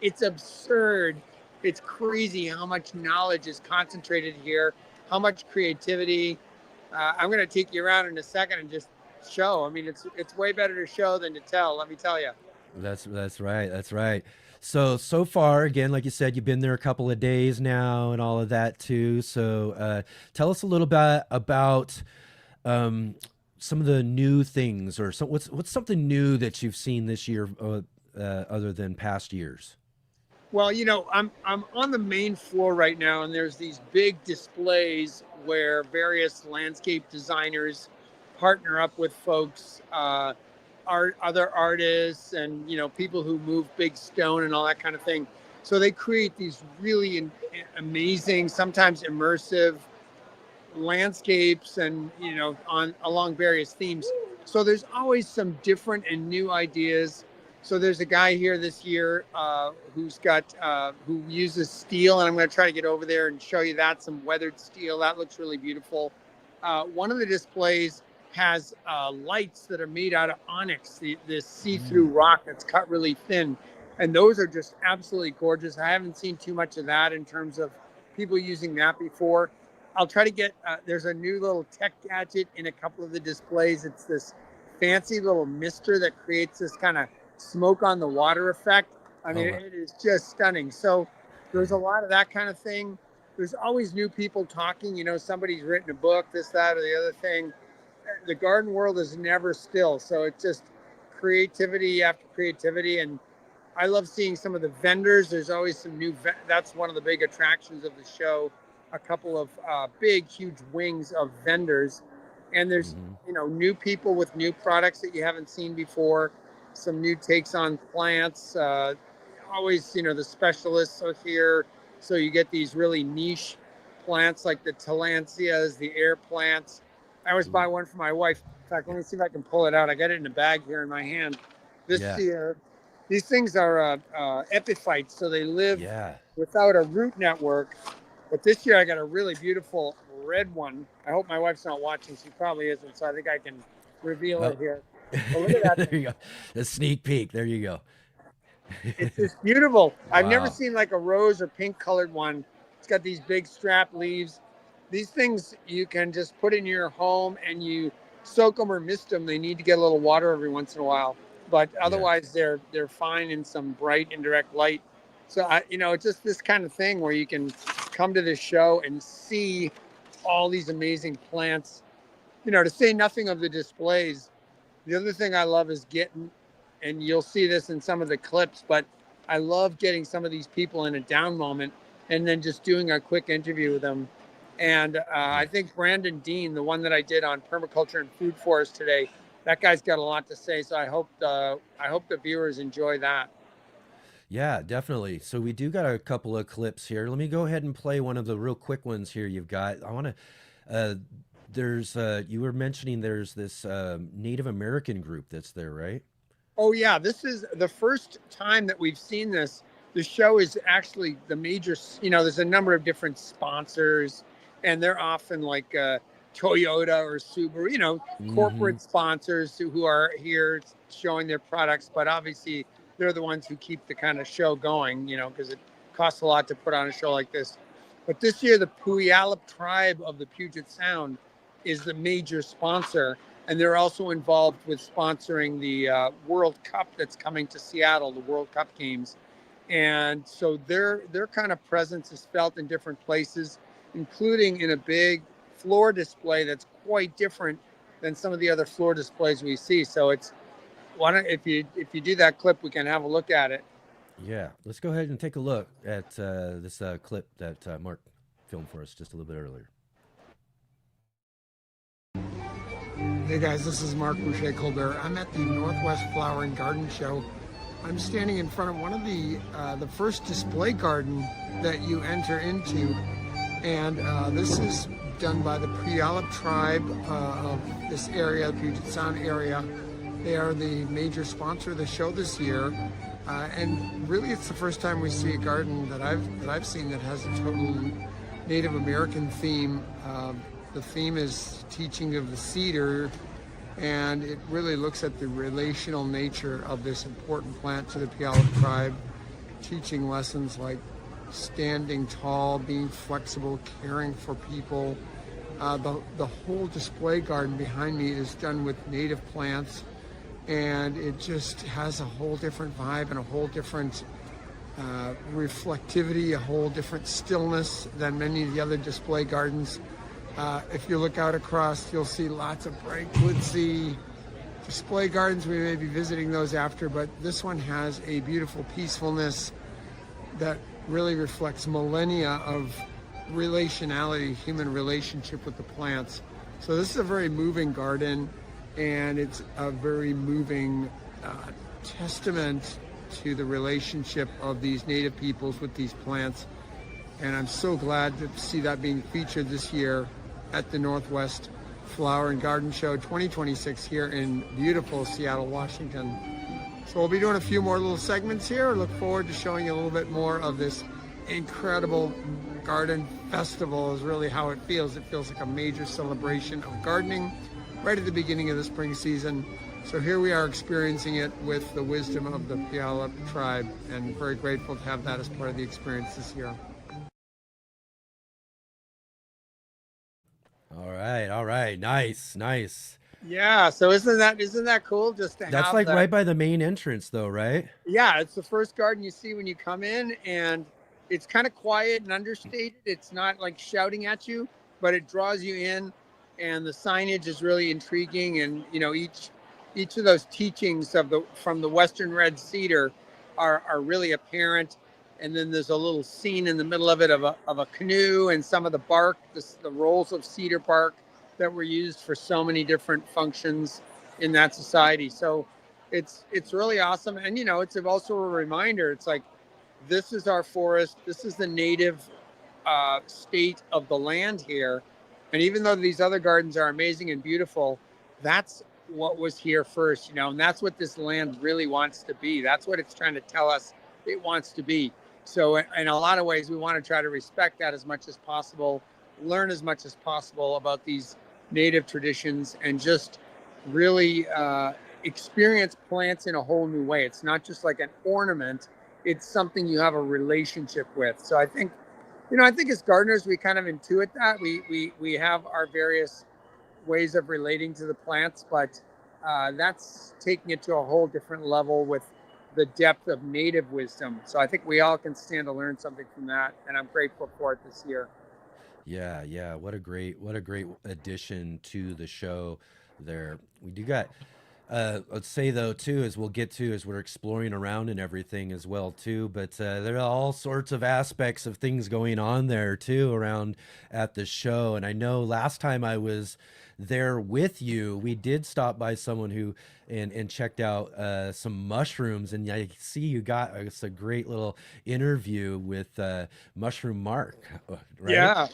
it's absurd. It's crazy how much knowledge is concentrated here, how much creativity. I'm going to take you around in a second and just show. I mean, it's way better to show than to tell. Let me tell you. That's right. So far, again, like you said, you've been there a couple of days now and all of that too. So tell us a little bit about some of the new things, or what's something new that you've seen this year other than past years? Well, I'm on the main floor right now, and there's these big displays where various landscape designers partner up with folks, other artists, and people who move big stone and all that kind of thing. So they create these really amazing, sometimes immersive landscapes and along various themes. So there's always some different and new ideas. So there's a guy here this year who uses steel, and I'm going to try to get over there and show you that, some weathered steel. That looks really beautiful. One of the displays has lights that are made out of onyx, this see-through rock that's cut really thin. And those are just absolutely gorgeous. I haven't seen too much of that in terms of people using that before. I'll try to get, there's a new little tech gadget in a couple of the displays. It's this fancy little mister that creates this kind of smoke on the water effect. I mean, it is just stunning. So there's a lot of that kind of thing. There's always new people talking, somebody's written a book, this, that, or the other thing. The garden world is never still. So it's just creativity after creativity. And I love seeing some of the vendors. There's always some new, that's one of the big attractions of the show. A couple of big, huge wings of vendors. And there's, new people with new products that you haven't seen before. Some new takes on plants. Always, the specialists are here. So you get these really niche plants like the tillandsias, the air plants. I always buy one for my wife. In fact, let me see if I can pull it out. I got it in a bag here in my hand. This year, these things are epiphytes, so they live without a root network. But this year I got a really beautiful red one. I hope my wife's not watching. She probably isn't, so I think I can reveal it here. But look at that. There you go. The sneak peek. There you go. It's just beautiful. I've never seen like a rose or pink colored one. It's got these big strap leaves. These things you can just put in your home and you soak them or mist them. They need to get a little water every once in a while, but otherwise they're fine in some bright indirect light. So it's just this kind of thing where you can come to this show and see all these amazing plants, to say nothing of the displays. The other thing I love is getting, and you'll see this in some of the clips, but I love getting some of these people in a down moment and then just doing a quick interview with them. And I think Brandon Dean, the one that I did on permaculture and food forest today, that guy's got a lot to say. So I hope the viewers enjoy that. Yeah, definitely. So we do got a couple of clips here. Let me go ahead and play one of the real quick ones here you've got. I want to, you were mentioning there's this Native American group that's there, right? Oh yeah, this is the first time that we've seen this. The show is actually the major, there's a number of different sponsors, and they're often like Toyota or Subaru, corporate sponsors who are here showing their products, but obviously they're the ones who keep the kind of show going, because it costs a lot to put on a show like this. But this year, the Puyallup tribe of the Puget Sound is the major sponsor, and they're also involved with sponsoring the World Cup that's coming to Seattle, the World Cup games. And so their kind of presence is felt in different places, including in a big floor display that's quite different than some of the other floor displays we see. So it's if you do that clip, we can have a look at it. Yeah, let's go ahead and take a look at this clip that Mark filmed for us just a little bit earlier. Hey guys, this is Marc Boucher-Colbet. I'm at the Northwest Flower and Garden Show. I'm standing in front of one of the first display garden that you enter into, and this is done by the Puyallup tribe of this area, the Puget Sound area. They are the major sponsor of the show this year, and really it's the first time we see a garden that I've seen that has a total Native American theme. The theme is teaching of the cedar, and it really looks at the relational nature of this important plant to the Puyallup tribe, teaching lessons like standing tall, being flexible, caring for people. The whole display garden behind me is done with native plants, and it just has a whole different vibe and a whole different reflectivity, a whole different stillness than many of the other display gardens. If you look out across, you'll see lots of bright, woodsy display gardens. We may be visiting those after, but this one has a beautiful peacefulness that really reflects millennia of relationality, human relationship with the plants. So this is a very moving garden, and it's a very moving testament to the relationship of these native peoples with these plants. And I'm so glad to see that being featured this year at the Northwest Flower and Garden Show 2026 here in beautiful Seattle, Washington. So we'll be doing a few more little segments here. Look forward to showing you a little bit more of this incredible garden festival is really how it feels. It feels like a major celebration of gardening right at the beginning of the spring season. So here we are experiencing it with the wisdom of the Puyallup tribe, and very grateful to have that as part of the experience this year. All right. Nice. Yeah. So isn't that cool? Just to That's have like that. right by the main entrance though, right? Yeah, it's the first garden you see when you come in, and it's kind of quiet and understated. It's not like shouting at you, but it draws you in, and the signage is really intriguing. And each of those teachings from the Western red cedar are really apparent. And then there's a little scene in the middle of it of a canoe and some of the bark, the rolls of cedar bark that were used for so many different functions in that society. So it's really awesome. And it's also a reminder. It's like, this is our forest. This is the native state of the land here. And even though these other gardens are amazing and beautiful, that's what was here first, and that's what this land really wants to be. That's what it's trying to tell us it wants to be. So in a lot of ways, we want to try to respect that as much as possible, learn as much as possible about these native traditions, and just really experience plants in a whole new way. It's not just like an ornament. It's something you have a relationship with. So I think as gardeners, we kind of intuit that. We have our various ways of relating to the plants, but that's taking it to a whole different level with the depth of native wisdom. So I think we all can stand to learn something from that, and I'm grateful for it this year. Yeah. What a great addition to the show there. We do got let's say though too, as we'll get to as we're exploring around and everything as well too, but there are all sorts of aspects of things going on there too around at the show. And I know last time I was there with you, we did stop by someone who and checked out some mushrooms, and I see you got us a great little interview with Mushroom Mark, right? Yeah,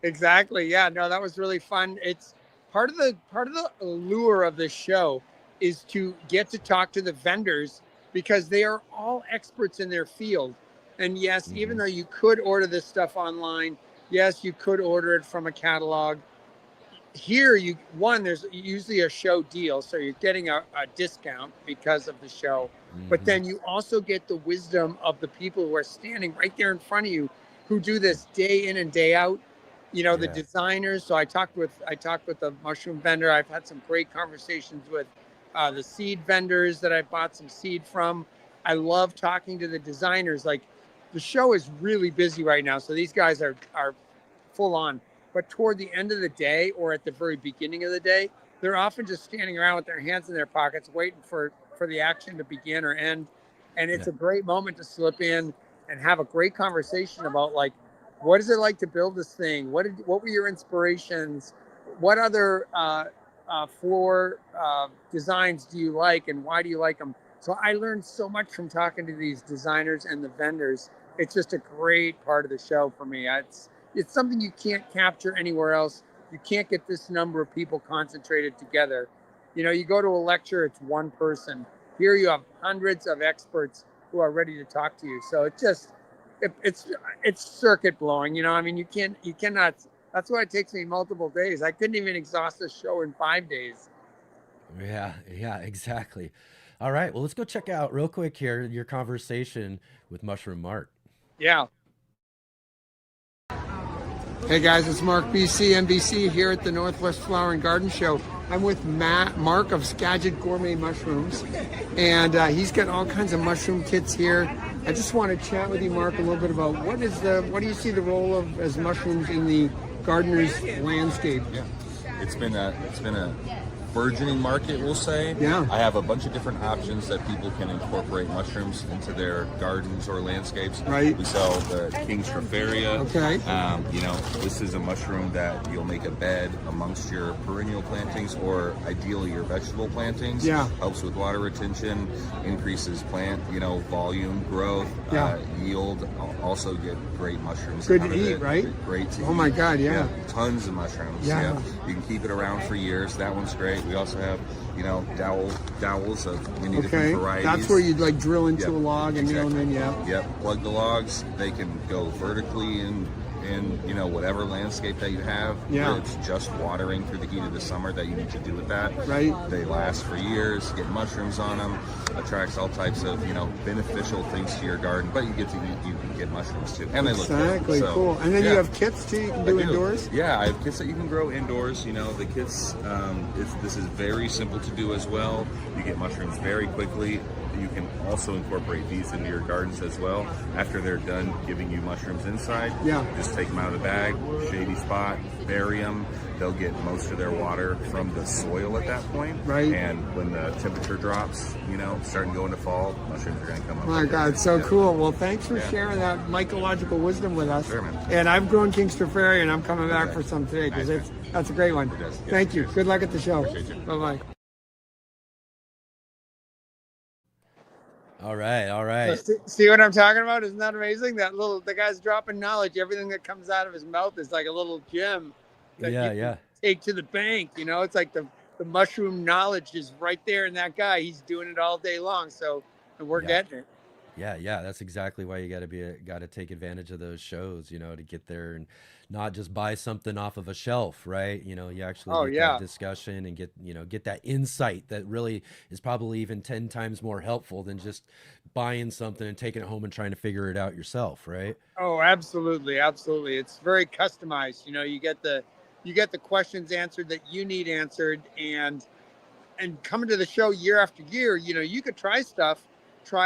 exactly. Yeah, no, that was really fun. It's part of the allure of this show is to get to talk to the vendors, because they are all experts in their field. And yes, even though you could order this stuff online, yes, you could order it from a catalog. Here, there's usually a show deal, so you're getting a discount because of the show. But then you also get the wisdom of the people who are standing right there in front of you, who do this day in and day out. The designers. So I talked with the mushroom vendor. I've had some great conversations with the seed vendors that I bought some seed from. I love talking to the designers. Like, the show is really busy right now, so these guys are full on. But toward the end of the day, or at the very beginning of the day, they're often just standing around with their hands in their pockets, waiting for the action to begin or end. And it's a great moment to slip in and have a great conversation about, like, what is it like to build this thing? What were your inspirations? What other floor designs do you like, and why do you like them? So I learned so much from talking to these designers and the vendors. It's just a great part of the show for me. It's something you can't capture anywhere else. You can't get this number of people concentrated together. You go to a lecture, it's one person. Here you have hundreds of experts who are ready to talk to you. So it's circuit blowing. You cannot. That's why it takes me multiple days. I couldn't even exhaust the show in 5 days. Yeah, exactly. All right, well, let's go check out real quick here your conversation with Mushroom Mark. Yeah. Hey guys, it's Mark BC, NBC here at the Northwest Flower and Garden Show. I'm with Mark of Skagit Gourmet Mushrooms, and he's got all kinds of mushroom kits here. I just want to chat with you, Mark, a little bit about what do you see the role of as mushrooms in the gardener's landscape? Yeah, it's been a burgeoning market, we'll say. Yeah. I have a bunch of different options that people can incorporate mushrooms into their gardens or landscapes. Right. We sell the King Stropharia. Okay. This is a mushroom that you'll make a bed amongst your perennial plantings, or ideally your vegetable plantings. Yeah. Helps with water retention, increases plant, volume, growth, yield. Also get great mushrooms. Good out to of eat, it. right? Great to eat. Oh my God, yeah. Tons of mushrooms. Yeah. You can keep it around for years. That one's great. We also have, dowels of many different varieties. That's where you'd drill into a log and exactly. and then plug the logs. They can go vertically in, you know, whatever landscape that you have. Yeah. It's just watering through the heat of the summer that you need to do with that. Right. They last for years, get mushrooms on them, attracts all types of, you know, beneficial things to your garden, but you get mushrooms too. And they look good. Exactly, So, cool. And then you yeah. have kits too, you can do indoors? Yeah, I have kits that you can grow indoors. You know, the kits, this is very simple to do as well. You get mushrooms very quickly. You can also incorporate these into your gardens as well. After they're done giving you mushrooms inside, yeah, just take them out of the bag, shady spot, bury them. They'll get most of their water from the soil at that point. Right. And when the temperature drops, you know, starting to go into fall, mushrooms are going to come up. My God, so cool. Well, thanks for sharing that mycological wisdom with us. Sure, man. And I've grown Kingster Fairy, and I'm coming back for some today because that's a great one. Thank you. Good luck at the show. Bye-bye. All right. See what I'm talking about? Isn't that amazing? The guy's dropping knowledge. Everything that comes out of his mouth is like a little gem that you can take to the bank. You know, it's like the mushroom knowledge is right there in that guy. He's doing it all day long. So, and we're getting it. Yeah. That's exactly why you got to take advantage of those shows, you know, to get there and not just buy something off of a shelf, right? You know, you actually get that discussion and get that insight that really is probably even 10 times more helpful than just buying something and taking it home and trying to figure it out yourself, right? Oh, absolutely. It's very customized. You know, you get the questions answered that you need answered, and coming to the show year after year, you know, you could try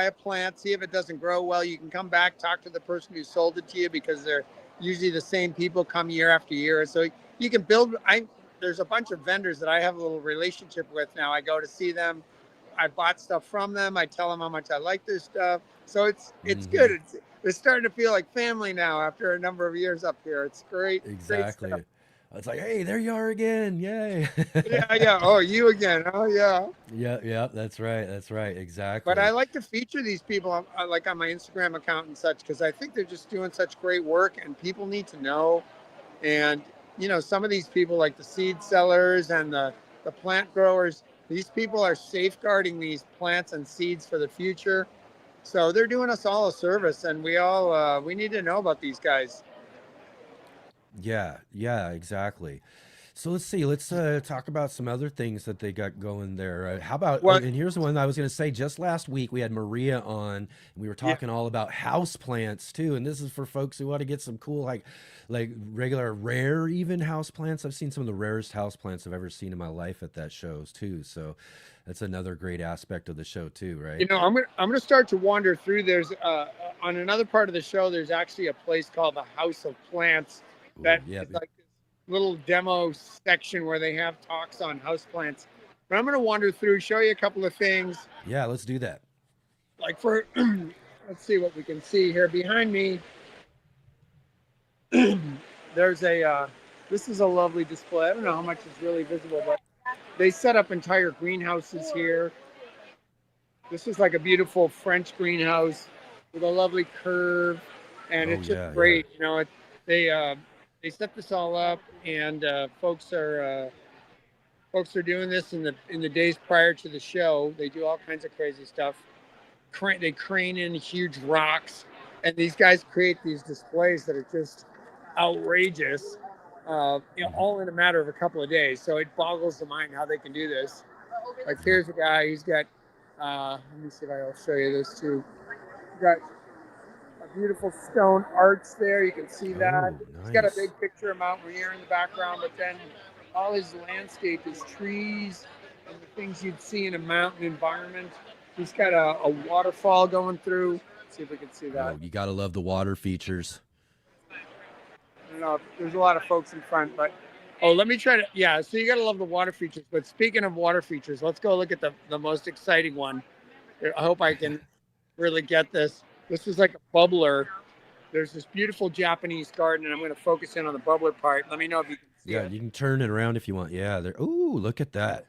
a plant, see if it doesn't grow well. You can come back, talk to the person who sold it to you, because they're usually the same people come year after year. So you can build. There's a bunch of vendors that I have a little relationship with now. I go to see them. I bought stuff from them. I tell them how much I like their stuff. So it's good. It's starting to feel like family now after a number of years up here. It's great. Exactly. Great. It's like, hey, there you are again. Yay. Yeah. Oh, you again. Oh, yeah. Yeah. That's right. Exactly. But I like to feature these people like on my Instagram account and such, because I think they're just doing such great work and people need to know. And, you know, some of these people like the seed sellers and the plant growers, these people are safeguarding these plants and seeds for the future. So they're doing us all a service, and we need to know about these guys. Yeah, exactly. So let's see. Let's talk about some other things that they got going there. How about? And here's the one I was going to say. Just last week we had Maria on, and we were talking all about house plants too. And this is for folks who want to get some cool, like regular, rare, even house plants. I've seen some of the rarest house plants I've ever seen in my life at that shows too. So that's another great aspect of the show too, right? You know, I'm gonna start to wander through. There's on another part of the show, there's actually a place called the House of Plants. That is like this little demo section where they have talks on houseplants. But I'm going to wander through, show you a couple of things. Yeah, let's do that. Like let's see what we can see here behind me. There's this is a lovely display. I don't know how much is really visible, but they set up entire greenhouses here. This is like a beautiful French greenhouse with a lovely curve, and it's just great. You know, they set this all up, and folks are doing this in the days prior to the show. They do all kinds of crazy stuff. They crane in huge rocks, and these guys create these displays that are just outrageous. You know, all in a matter of a couple of days. So it boggles the mind how they can do this. Like here's a guy. He's got. Let me see if I'll show you this too. He's got a beautiful stone arch there. You can see that. Nice. He's got a big picture of Mount Rainier in the background, but then all his landscape is trees and the things you'd see in a mountain environment. He's got a waterfall going through. Let's see if we can see that. Oh, you got to love the water features. I don't know. There's a lot of folks in front, but let me try to. Yeah, so you got to love the water features. But speaking of water features, let's go look at the most exciting one. I hope I can really get this. This is like a bubbler. There's this beautiful Japanese garden, and I'm going to focus in on the bubbler part. Let me know if you can see it. You can turn it around if you want. Yeah, there. Ooh, look at that.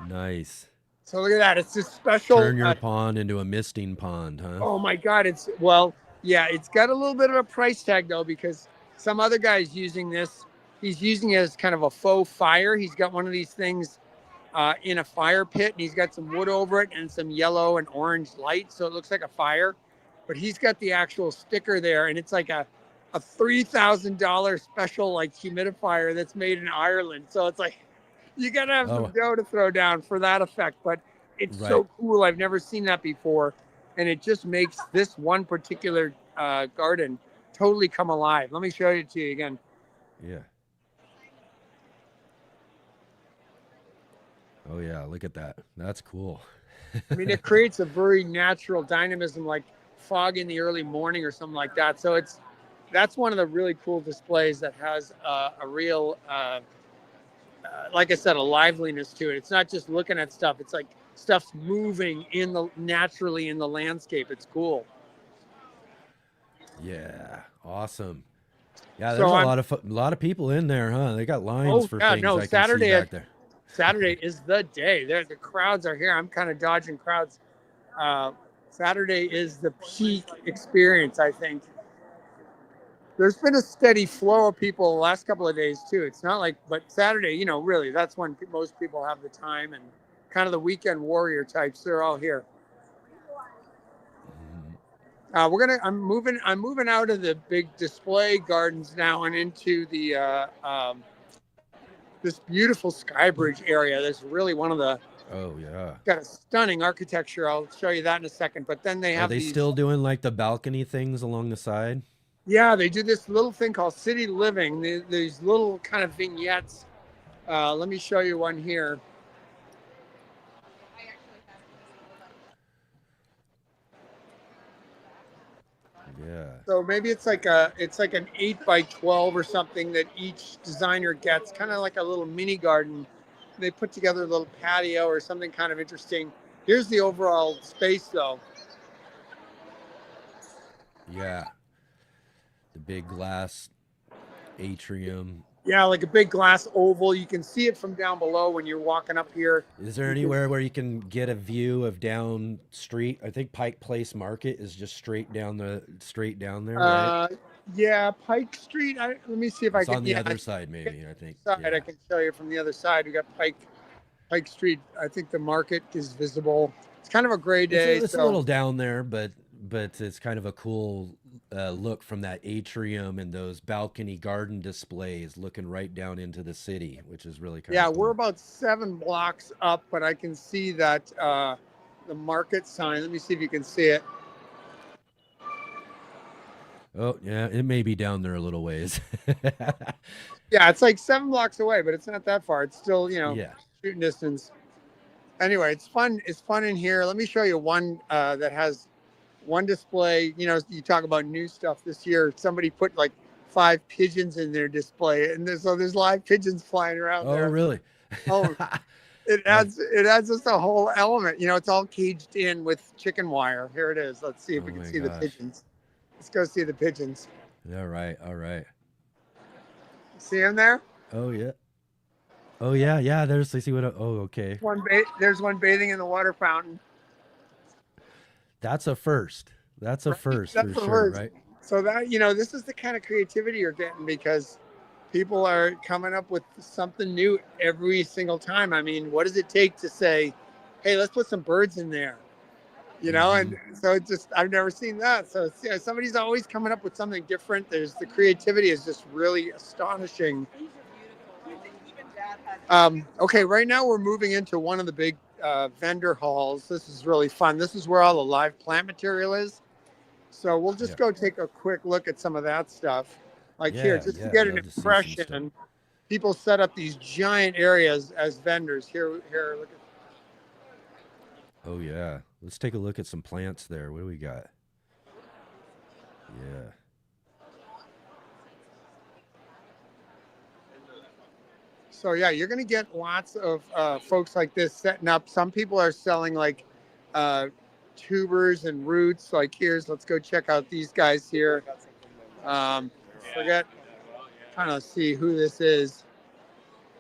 Nice. So look at that. It's this special. Turn your pond into a misting pond, huh? Oh my God. It's got a little bit of a price tag though, because some other guy's using this. He's using it as kind of a faux fire. He's got one of these things in a fire pit, and he's got some wood over it and some yellow and orange light, so it looks like a fire. but he's got the actual sticker there, and it's like a $3,000 special like humidifier that's made in Ireland. So it's like you gotta have some dough to throw down for that effect, but it's so cool. I've never seen that before, and it just makes this one particular garden totally come alive. Let me show it to you again. Yeah. Oh yeah, look at that. That's cool. I mean, it creates a very natural dynamism, like fog in the early morning or something like that. So that's one of the really cool displays that has a real, like I said, a liveliness to it. It's not just looking at stuff. It's like stuff's moving naturally in the landscape. It's cool. Yeah, awesome. Yeah, there's a lot of people in there, huh? They got lines for things. No, I can see back there. Saturday is the day. The crowds are here. I'm kind of dodging crowds. Saturday is the peak experience, I think. There's been a steady flow of people the last couple of days too. It's not like, but Saturday, really, that's when most people have the time, and kind of the weekend warrior types. They're all here. I'm moving out of the big display gardens now and into the this beautiful Skybridge area. That's really one of the got a stunning architecture. I'll show you that in a second. But then they have still doing like the balcony things along the side? Yeah, they do this little thing called City Living. These little kind of vignettes. Let me show you one here. Yeah. So maybe it's like an 8x12 or something that each designer gets, kind of like a little mini garden. They put together a little patio or something kind of interesting. Here's the overall space, though. Yeah. The big glass atrium. Yeah, like a big glass oval. You can see it from down below when you're walking up here. Is there anywhere where you can get a view of down street? I think Pike Place Market is just straight down there, right? Yeah, Pike Street. Let me see if I can. On the other side, maybe. I think. I can show you from the other side. We got Pike Street. I think the market is visible. It's kind of a gray day. It's a little down there, but it's kind of a cool look from that atrium and those balcony garden displays looking right down into the city, which is really kind of cool. We're about 7 blocks up, but I can see that the market sign. Let me see if you can see it. Oh, yeah, it may be down there a little ways. Yeah, it's like 7 blocks away, but it's not that far. It's still, shooting distance. Anyway, it's fun. It's fun in here. Let me show you one that has one display. You talk about new stuff this year. Somebody put like 5 pigeons in their display, and there's live pigeons flying around there. Oh, really? Oh, it adds just a whole element. It's all caged in with chicken wire. Here it is. Let's see if we can see the pigeons. Let's go see the pigeons. All right. See them there? Oh yeah. Oh yeah. There's. I see what. Okay. There's one bathing in the water fountain. That's a first. That's a first for sure, first. Right? So that this is the kind of creativity you're getting, because people are coming up with something new every single time. I mean, what does it take to say, "Hey, let's put some birds in there"? And so I've never seen that. So somebody's always coming up with something different. The creativity is just really astonishing. Okay, right now we're moving into one of the big vendor halls. This is really fun. This is where all the live plant material is. So we'll just go take a quick look at some of that stuff. Here, just to get an impression. People set up these giant areas as vendors. Here, look at. Oh yeah. Let's take a look at some plants there. What do we got? Yeah. So yeah, you're going to get lots of folks like this setting up. Some people are selling like tubers and roots. Let's go check out these guys here. Trying to see who this is.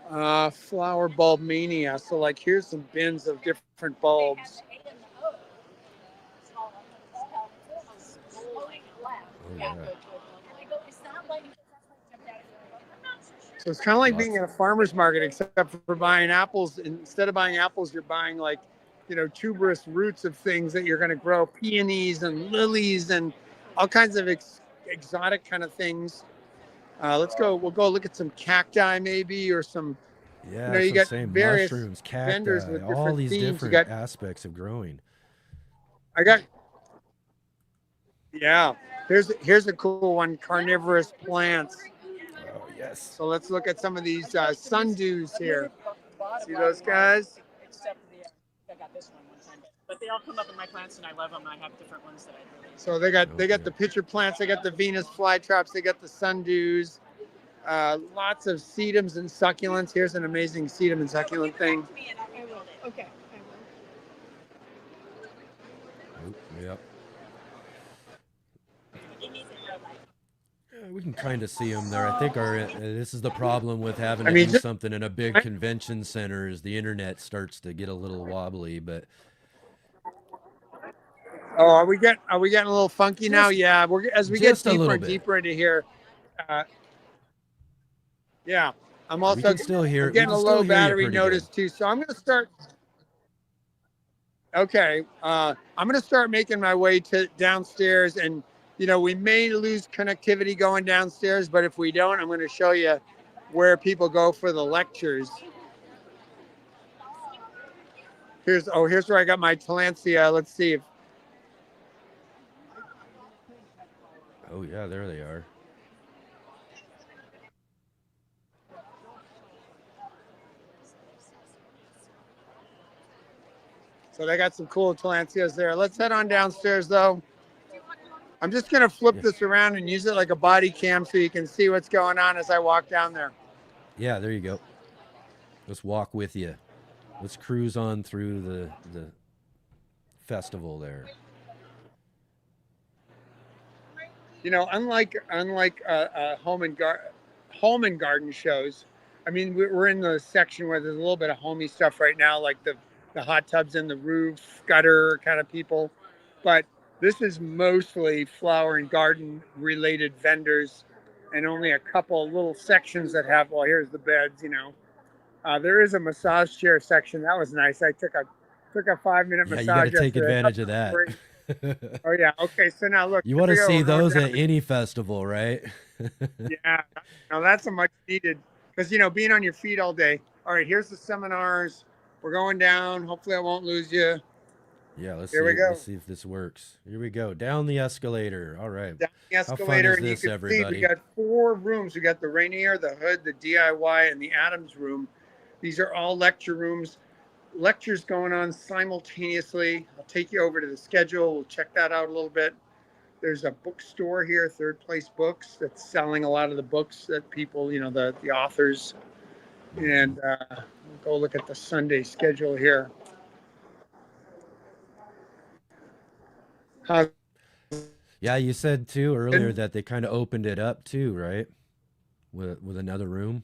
Flower bulb mania. So here's some bins of different bulbs. Yeah. So it's kind of like being in a farmer's market, except for buying apples. Instead of buying apples, you're buying tuberous roots of things that you're going to grow, peonies and lilies and all kinds of exotic kind of things. We'll go look at some cacti maybe, or some, Yeah, you that's what I'm got saying. various Mushrooms, vendors cacti, with all different these themes. different aspects of growing. Yeah, here's a cool one, carnivorous plants. Oh, yes. So let's look at some of these sundews here. See those guys? I got this one time, but they all come up in my plants, and I love them. I have different ones that I really. So they got the pitcher plants, they got the Venus flytraps, they got the sundews, lots of sedums and succulents. Here's an amazing sedum and succulent thing. Okay. Yep. We can kind of see them there. I think this is the problem with having to do something in a big convention center, is the internet starts to get a little wobbly. But are we getting a little funky now? Yeah, as we get deeper and deeper into here. Yeah, I'm also getting a low battery notice too. So I'm going to start. Okay, I'm going to start making my way to downstairs, and we may lose connectivity going downstairs, but if we don't, I'm going to show you where people go for the lectures. Here's where I got my tillandsia. Let's see if. Oh yeah, there they are. So they got some cool tillandsias there. Let's head on downstairs, though. I'm just going to flip this around and use it like a body cam so you can see what's going on as I walk down there. Yeah, there you go. Let's walk with you. Let's cruise on through the festival there. Unlike home and garden shows, I mean, we're in the section where there's a little bit of homey stuff right now, like the hot tubs in the roof, gutter kind of people. But this is mostly flower and garden related vendors, and only a couple little sections that have, well, here's the beds, there is a massage chair section. That was nice. I took a 5-minute massage. You got to take advantage of that. Oh yeah. Okay. So now look. You want to see those at any festival, right? Yeah. Now that's a much needed, because being on your feet all day. All right. Here's the seminars. We're going down. Hopefully I won't lose you. Yeah. Let's see if this works. Here we go. Down the escalator. All right. Down the escalator. How fun is this, everybody? We got 4 rooms. We got the Rainier, the Hood, the DIY, and the Adams room. These are all lecture rooms. Lectures going on simultaneously. I'll take you over to the schedule. We'll check that out a little bit. There's a bookstore here, Third Place Books, that's selling a lot of the books that people, the authors. And we'll go look at the Sunday schedule here. Yeah, you said too earlier that they kind of opened it up too, right? With another room.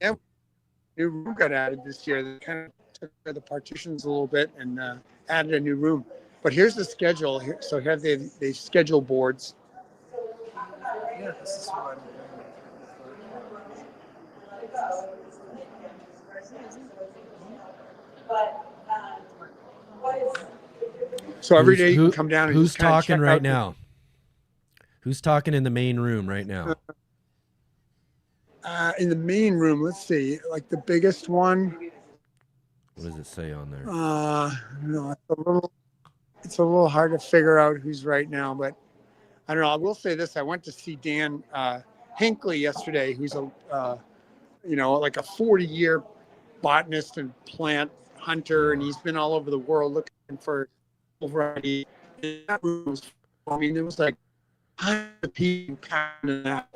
Yeah. New room got added this year. They kind of took the partitions a little bit and added a new room. But here's the schedule. So here they schedule boards. Yeah, this is fun. So every day you can come down and who's talking right now? Who's talking in the main room right now? In the main room, let's see, like the biggest one. What does it say on there? No, it's a little hard to figure out who's right now, but I don't know. I will say this: I went to see Dan Hinckley yesterday, who's like a 40-year botanist and plant hunter, and he's been all over the world looking for a variety. That room was, there was like hundreds of people in that.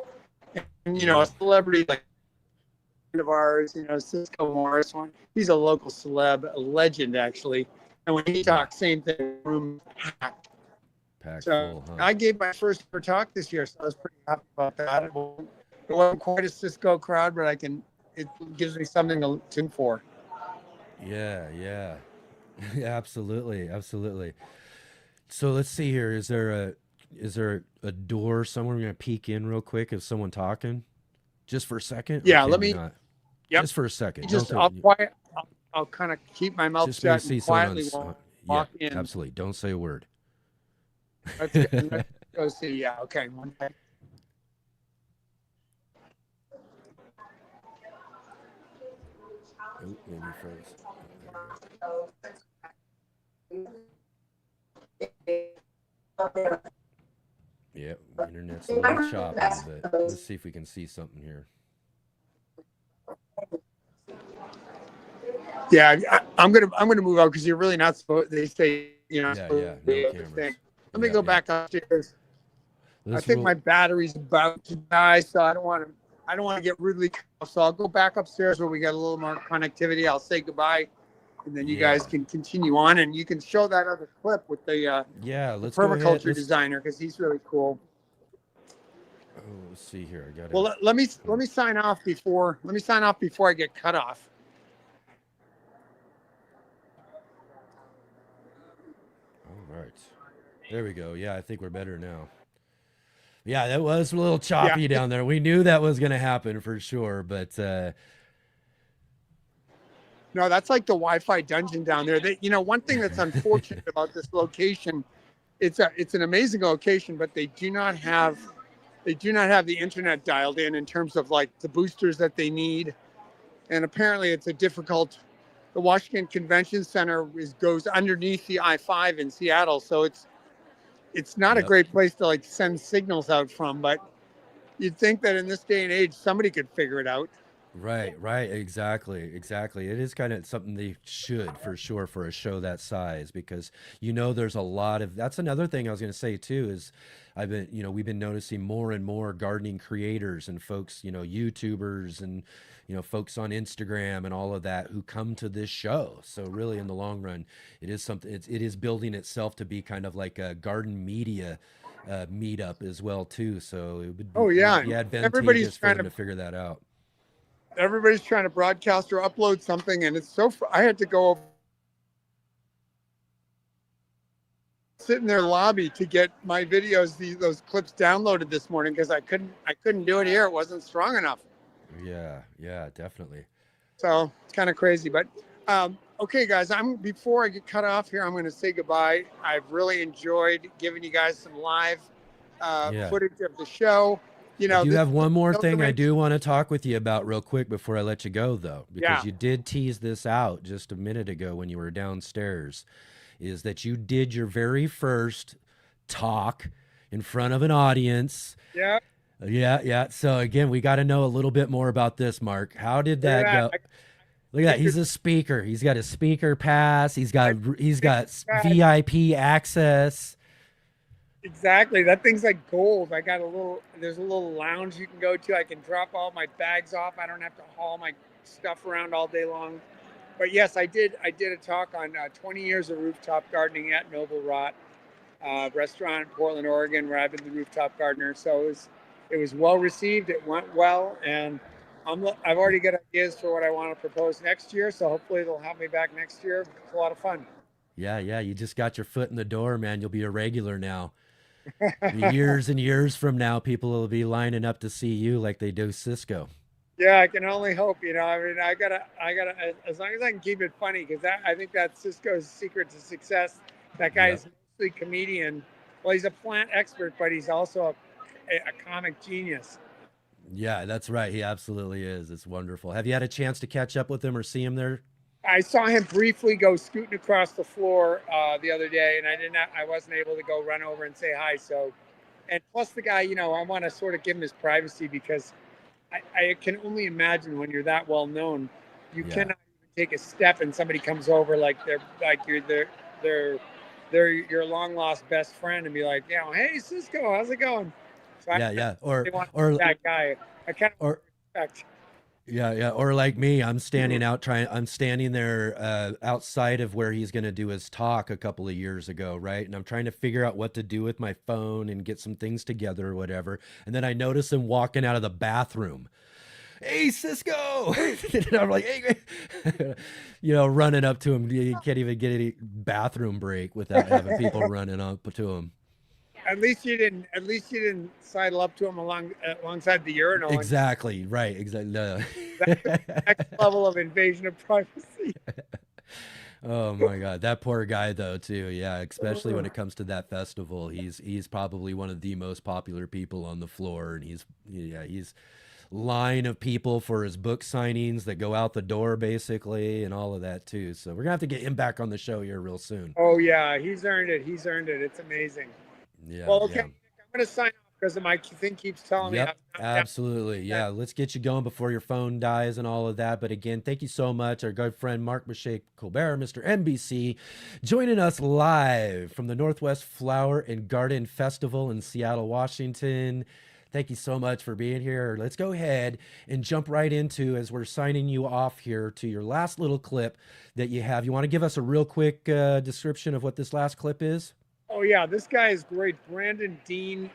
And, a celebrity like a friend of ours, Cisco Morris, he's a local celeb, a legend actually. And when he talks, same thing, room packed. Full, huh? I gave my first ever talk this year, so I was pretty happy about that. It wasn't quite a Cisco crowd, but it gives me something to tune for. Yeah, absolutely. So let's see here. Is there a door somewhere we're gonna peek in real quick of someone talking, just for a second? Yeah, okay, let me. Not. Yep. Just for a second. I'll I'll kind of keep my mouth Just when you shut see and someone quietly yeah, walk in. absolutely. Don't say a word. Let's go see. Yeah. Okay. One second. Oh, maybe froze. Yeah, internet's a little choppy, but let's see if we can see something here. Yeah, I'm gonna move out because you're really not supposed. They say Yeah, no cameras. Let me go back upstairs. I think my battery's about to die, so I don't want to get rudely cut off. So I'll go back upstairs where we got a little more connectivity. I'll say goodbye, and then you guys can continue on, and you can show that other clip with the let's go ahead. permaculture designer because he's really cool. Oh, let's see here. I got it. Well, let me sign off before I get cut off. All right. There we go. Yeah, I think we're better now. Yeah, that was a little choppy down there. We knew that was going to happen for sure, but no, that's like the Wi-Fi dungeon down there. One thing that's unfortunate about this location, it's an amazing location, but they do not have the internet dialed in terms of like the boosters that they need, and apparently it's a difficult. The Washington Convention Center goes underneath the I-5 in Seattle, so it's not a great place to like send signals out from, but you'd think that in this day and age, somebody could figure it out. Right. Exactly. It is kind of something they should for sure for a show that size, because there's a lot of, that's another thing I was going to say too, is we've been noticing more and more gardening creators and folks, YouTubers and, folks on Instagram and all of that who come to this show. So really in the long run, it is something, it is building itself to be kind of like a garden media meetup as well too. So it would be advantageous for them to figure that out. Everybody's trying to broadcast or upload something, and it's I had to go sit in their lobby to get my videos, those clips downloaded this morning because I couldn't do it here. It wasn't strong enough. Yeah, definitely. So it's kind of crazy, but okay, guys. Before I get cut off here, I'm going to say goodbye. I've really enjoyed giving you guys some live footage of the show. I do have one more thing I do want to talk with you about real quick before I let you go, though, because you did tease this out just a minute ago when you were downstairs, is that you did your very first talk in front of an audience. Yeah. So again, we got to know a little bit more about this, Mark. How did that go? Look at that. He's a speaker. He's got a speaker pass. He's got VIP access. Exactly. That thing's like gold. There's a little lounge you can go to. I can drop all my bags off. I don't have to haul my stuff around all day long. But yes, I did a talk on 20 years of rooftop gardening at Noble Rot restaurant in Portland, Oregon, where I've been the rooftop gardener. So it was well received. It went well. And I've already got ideas for what I want to propose next year. So hopefully they'll have me back next year. It's a lot of fun. Yeah. You just got your foot in the door, man. You'll be a regular now. Years and years from now, people will be lining up to see you like they do Cisco. Yeah, I can only hope. I gotta. As long as I can keep it funny, because I think that's Cisco's secret to success. That guy is mostly comedian. Well, he's a plant expert, but he's also a comic genius. Yeah, that's right. He absolutely is. It's wonderful. Have you had a chance to catch up with him or see him there? I saw him briefly go scooting across the floor the other day, and I wasn't able to go run over and say hi. So, and plus the guy, I want to sort of give him his privacy, because I can only imagine when you're that well known, you cannot even take a step and somebody comes over like they're your long lost best friend and be like, hey Cisco, how's it going? So or that guy. I kind of respect. Yeah. Or like me, I'm standing there outside of where he's going to do his talk a couple of years ago. Right. And I'm trying to figure out what to do with my phone and get some things together or whatever. And then I notice him walking out of the bathroom. Hey, Cisco. And I'm like, hey, running up to him. You can't even get any bathroom break without having people running up to him. At least you didn't. At least you didn't sidle up to him alongside the urinal. Exactly. Right. Exactly. No. That's the next level of invasion of privacy. Oh my God, that poor guy though too. Yeah, especially when it comes to that festival, he's probably one of the most popular people on the floor, and he's line of people for his book signings that go out the door basically, and all of that too. So we're gonna have to get him back on the show here real soon. Oh yeah, he's earned it. He's earned it. It's amazing. Yeah. Well, okay, yeah. I'm gonna sign off because my thing keeps telling me. Yep, absolutely. Yeah, let's get you going before your phone dies and all of that. But again, thank you so much. Our good friend Marc Boucher-Colbet, Mr. NBC, joining us live from the Northwest Flower and Garden Festival in Seattle, Washington. Thank you so much for being here. Let's go ahead and jump right into, as we're signing you off here, to your last little clip that you have. You want to give us a real quick description of what this last clip is? Oh yeah, this guy is great. Brandon Dean.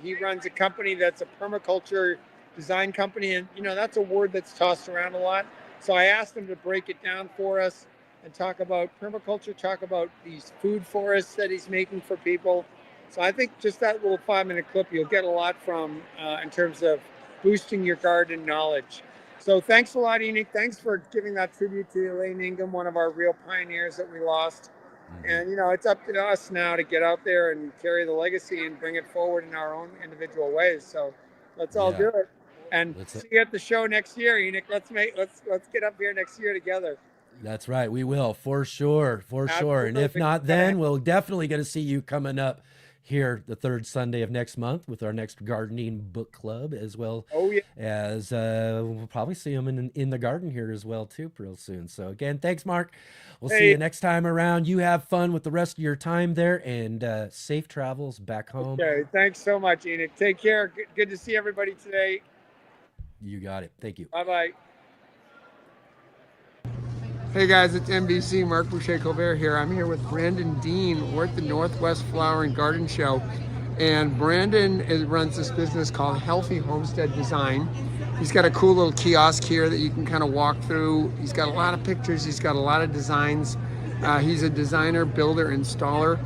He runs a company that's a permaculture design company, and that's a word that's tossed around a lot. So I asked him to break it down for us and talk about permaculture, talk about these food forests that he's making for people. So I think just that little 5-minute clip, you'll get a lot from in terms of boosting your garden knowledge. So thanks a lot, Enoch. Thanks for giving that tribute to Elaine Ingham, one of our real pioneers that we lost. And, it's up to us now to get out there and carry the legacy and bring it forward in our own individual ways. So let's all do it. And see you at the show next year, Enoch. Let's get up here next year together. That's right. We will, for sure. Absolutely. And if not, then we'll definitely get to see you coming up here the third Sunday of next month with our next gardening book club, as well as we'll probably see them in the garden here as well too real soon. So again, thanks, Mark. We'll see you next time around. You have fun with the rest of your time there, and safe travels back home. Okay, thanks so much, Enoch. Take care. Good to see everybody today. You got it. Thank you. Bye-bye. Hey guys, it's NBC, Marc Boucher-Colbert here. I'm here with Brandon Dean. We're at the Northwest Flower and Garden Show. And Brandon runs this business called Healthy Homestead Design. He's got a cool little kiosk here that you can kind of walk through. He's got a lot of pictures. He's got a lot of designs. He's a designer, builder, installer.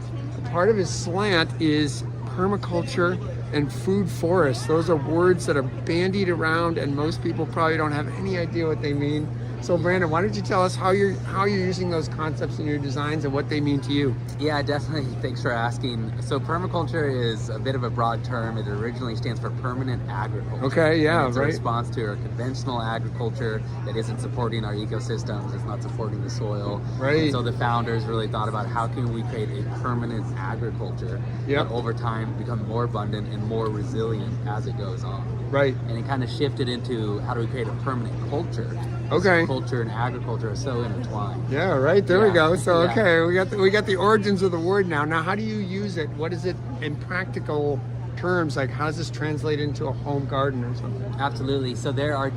Part of his slant is permaculture and food forests. Those are words that are bandied around, and most people probably don't have any idea what they mean. So Brandon, why don't you tell us how you're using those concepts in your designs and what they mean to you? Yeah, definitely. Thanks for asking. So permaculture is a bit of a broad term. It originally stands for permanent agriculture. Okay, yeah, and it's a response to our conventional agriculture that isn't supporting our ecosystems, it's not supporting the soil. Right. And so the founders really thought about how can we create a permanent agriculture that over time become more abundant and more resilient as it goes on. Right. And it kind of shifted into how do we create a permanent culture? Okay. Culture and agriculture are so intertwined. Yeah, right. There we go. So okay, we got the origins of the word now. Now, how do you use it? What is it in practical terms? Like, how does this translate into a home garden or something? Absolutely. So there are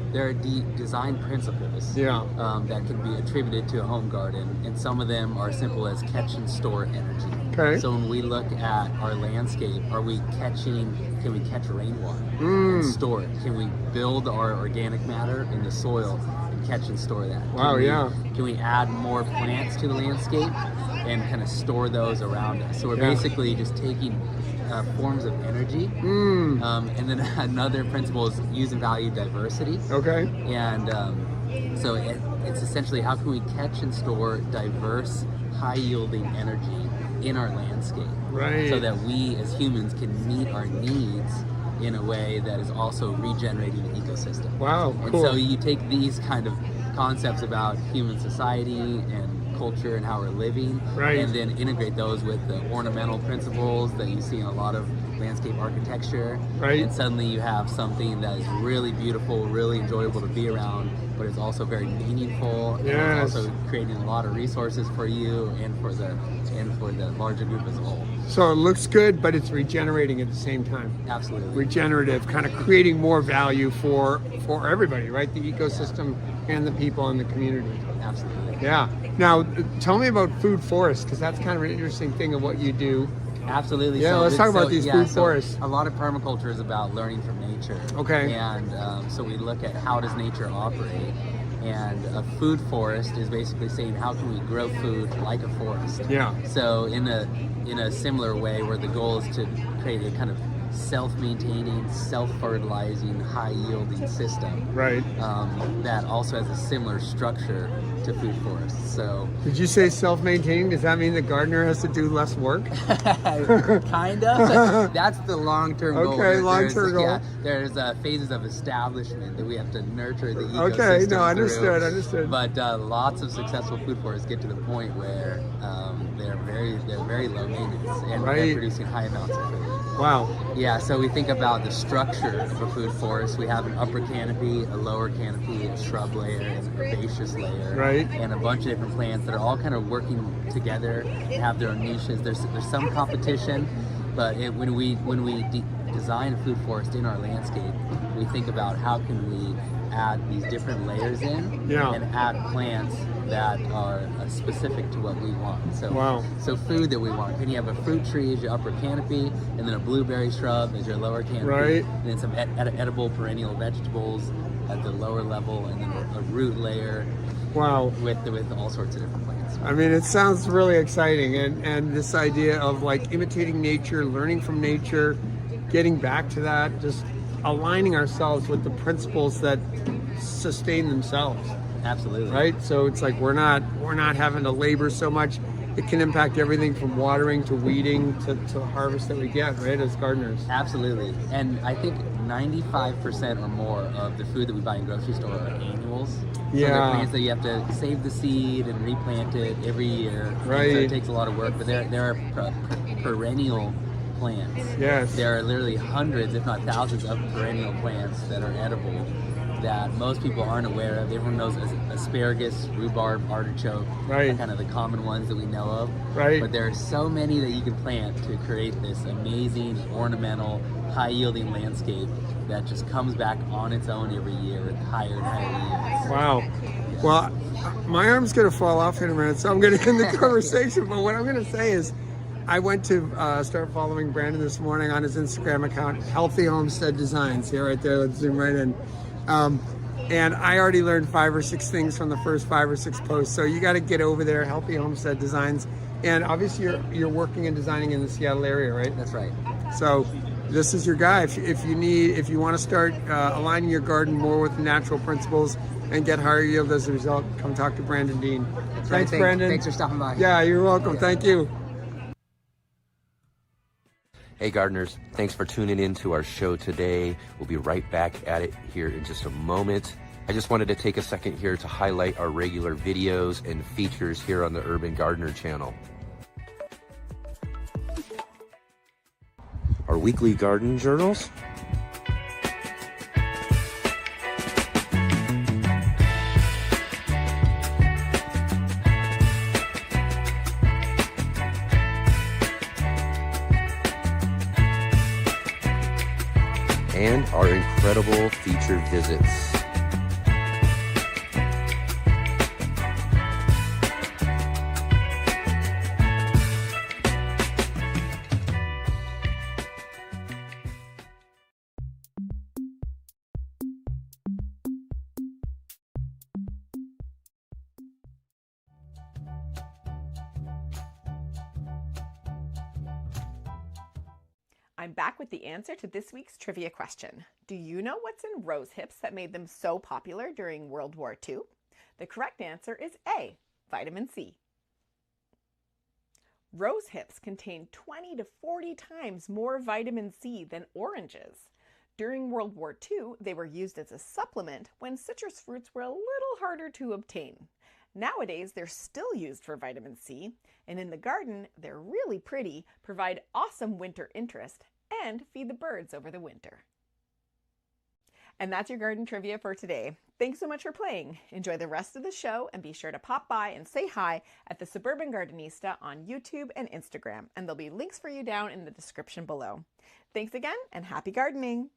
design principles that can be attributed to a home garden, and some of them are simple as catch and store energy. Okay. So when we look at our landscape, can we catch rainwater and store it? Can we build our organic matter in the soil and catch and store that? Wow, Can we add more plants to the landscape and kind of store those around us? So we're basically just taking forms of energy. And then another principle is use and value diversity. Okay. And so it's essentially how can we catch and store diverse, high-yielding energy in our landscape, so that we as humans can meet our needs in a way that is also regenerating the ecosystem. Wow, and cool. so you take these kind of concepts about human society and culture and how we're living, and then integrate those with the ornamental principles that you see in a lot of landscape architecture, and suddenly you have something that is really beautiful, really enjoyable to be around, but it's also very meaningful, and it's also creating a lot of resources for you and for the larger group as a whole. So it looks good, but it's regenerating at the same time. Absolutely. Regenerative, kind of creating more value for everybody, right? The ecosystem and the people in the community. Absolutely. Yeah. Now, tell me about food forests, because that's kind of an interesting thing of what you do. Absolutely. Yeah, let's talk about these food forests. A lot of permaculture is about learning from nature. Okay. And so we look at how does nature operate, And a food forest is basically saying, how can we grow food like a forest? Yeah. So in a similar way, where the goal is to create a kind of self-maintaining, self-fertilizing, high-yielding system. Right. That also has a similar structure to food forests. So Did you say self-maintaining? Does that mean the gardener has to do less work? kind of. That's the long-term goal. Okay, long-term goal. Yeah, there's phases of establishment that we have to nurture the ecosystem. Okay, no, through. understood. But lots of successful food forests get to the point where they're very low maintenance and they're producing high amounts of food. Wow. Yeah, so we think about the structure of a food forest. We have an upper canopy, a lower canopy, a shrub layer, and an herbaceous layer, right, and a bunch of different plants that are all kind of working together and have their own niches. There's some competition, but when we design a food forest in our landscape, we think about how can we add these different layers in and add plants that are specific to what we want. So food that we want. Can you have a fruit tree as your upper canopy, and then a blueberry shrub as your lower canopy, and then some edible perennial vegetables at the lower level, and then a root layer. Wow. With all sorts of different plants. I mean, it sounds really exciting, and this idea of like imitating nature, learning from nature, getting back to that, just aligning ourselves with the principles that sustain themselves. Absolutely. Right? So it's like we're not having to labor so much. It can impact everything from watering to weeding to the harvest that we get, right, as gardeners. Absolutely. And I think 95% or more of the food that we buy in grocery store are annuals. Yeah. So they're plants that you have to save the seed and replant it every year. Right. And so it takes a lot of work, but there are perennial plants. Yes. There are literally hundreds, if not thousands, of perennial plants that are edible that most people aren't aware of. Everyone knows asparagus, rhubarb, artichoke, right, kind of the common ones that we know of. Right. But there are so many that you can plant to create this amazing, ornamental, high-yielding landscape that just comes back on its own every year with higher and higher yields. Wow. Yeah. Well, my arm's going to fall off in a minute, so I'm going to end the conversation. But what I'm going to say is, I went to start following Brandon this morning on his Instagram account, Healthy Homestead Designs. Here, right there. Let's zoom right in. And I already learned 5 or 6 things from the first 5 or 6 posts. So you got to get over there, Healthy Homestead Designs. And obviously you're working and designing in the Seattle area, right? That's right. So this is your guy. If you want to start aligning your garden more with natural principles and get higher yield as a result, come talk to Brandon Dean. Thanks, Brandon. Thanks for stopping by. Yeah, you're welcome. Thank you. Hey gardeners, thanks for tuning in to our show today. We'll be right back at it here in just a moment. I just wanted to take a second here to highlight our regular videos and features here on the Urban Gardener channel. Our weekly garden journals, and our incredible featured visits. I'm back with the answer to this week's trivia question. Do you know what's in rose hips that made them so popular during World War II? The correct answer is A, vitamin C. Rose hips contain 20 to 40 times more vitamin C than oranges. During World War II, they were used as a supplement when citrus fruits were a little harder to obtain. Nowadays, they're still used for vitamin C, and in the garden, they're really pretty, provide awesome winter interest, and feed the birds over the winter. And that's your garden trivia for today. Thanks so much for playing. Enjoy the rest of the show, and be sure to pop by and say hi at the Suburban Gardenista on YouTube and Instagram, and there'll be links for you down in the description below. Thanks again, and happy gardening!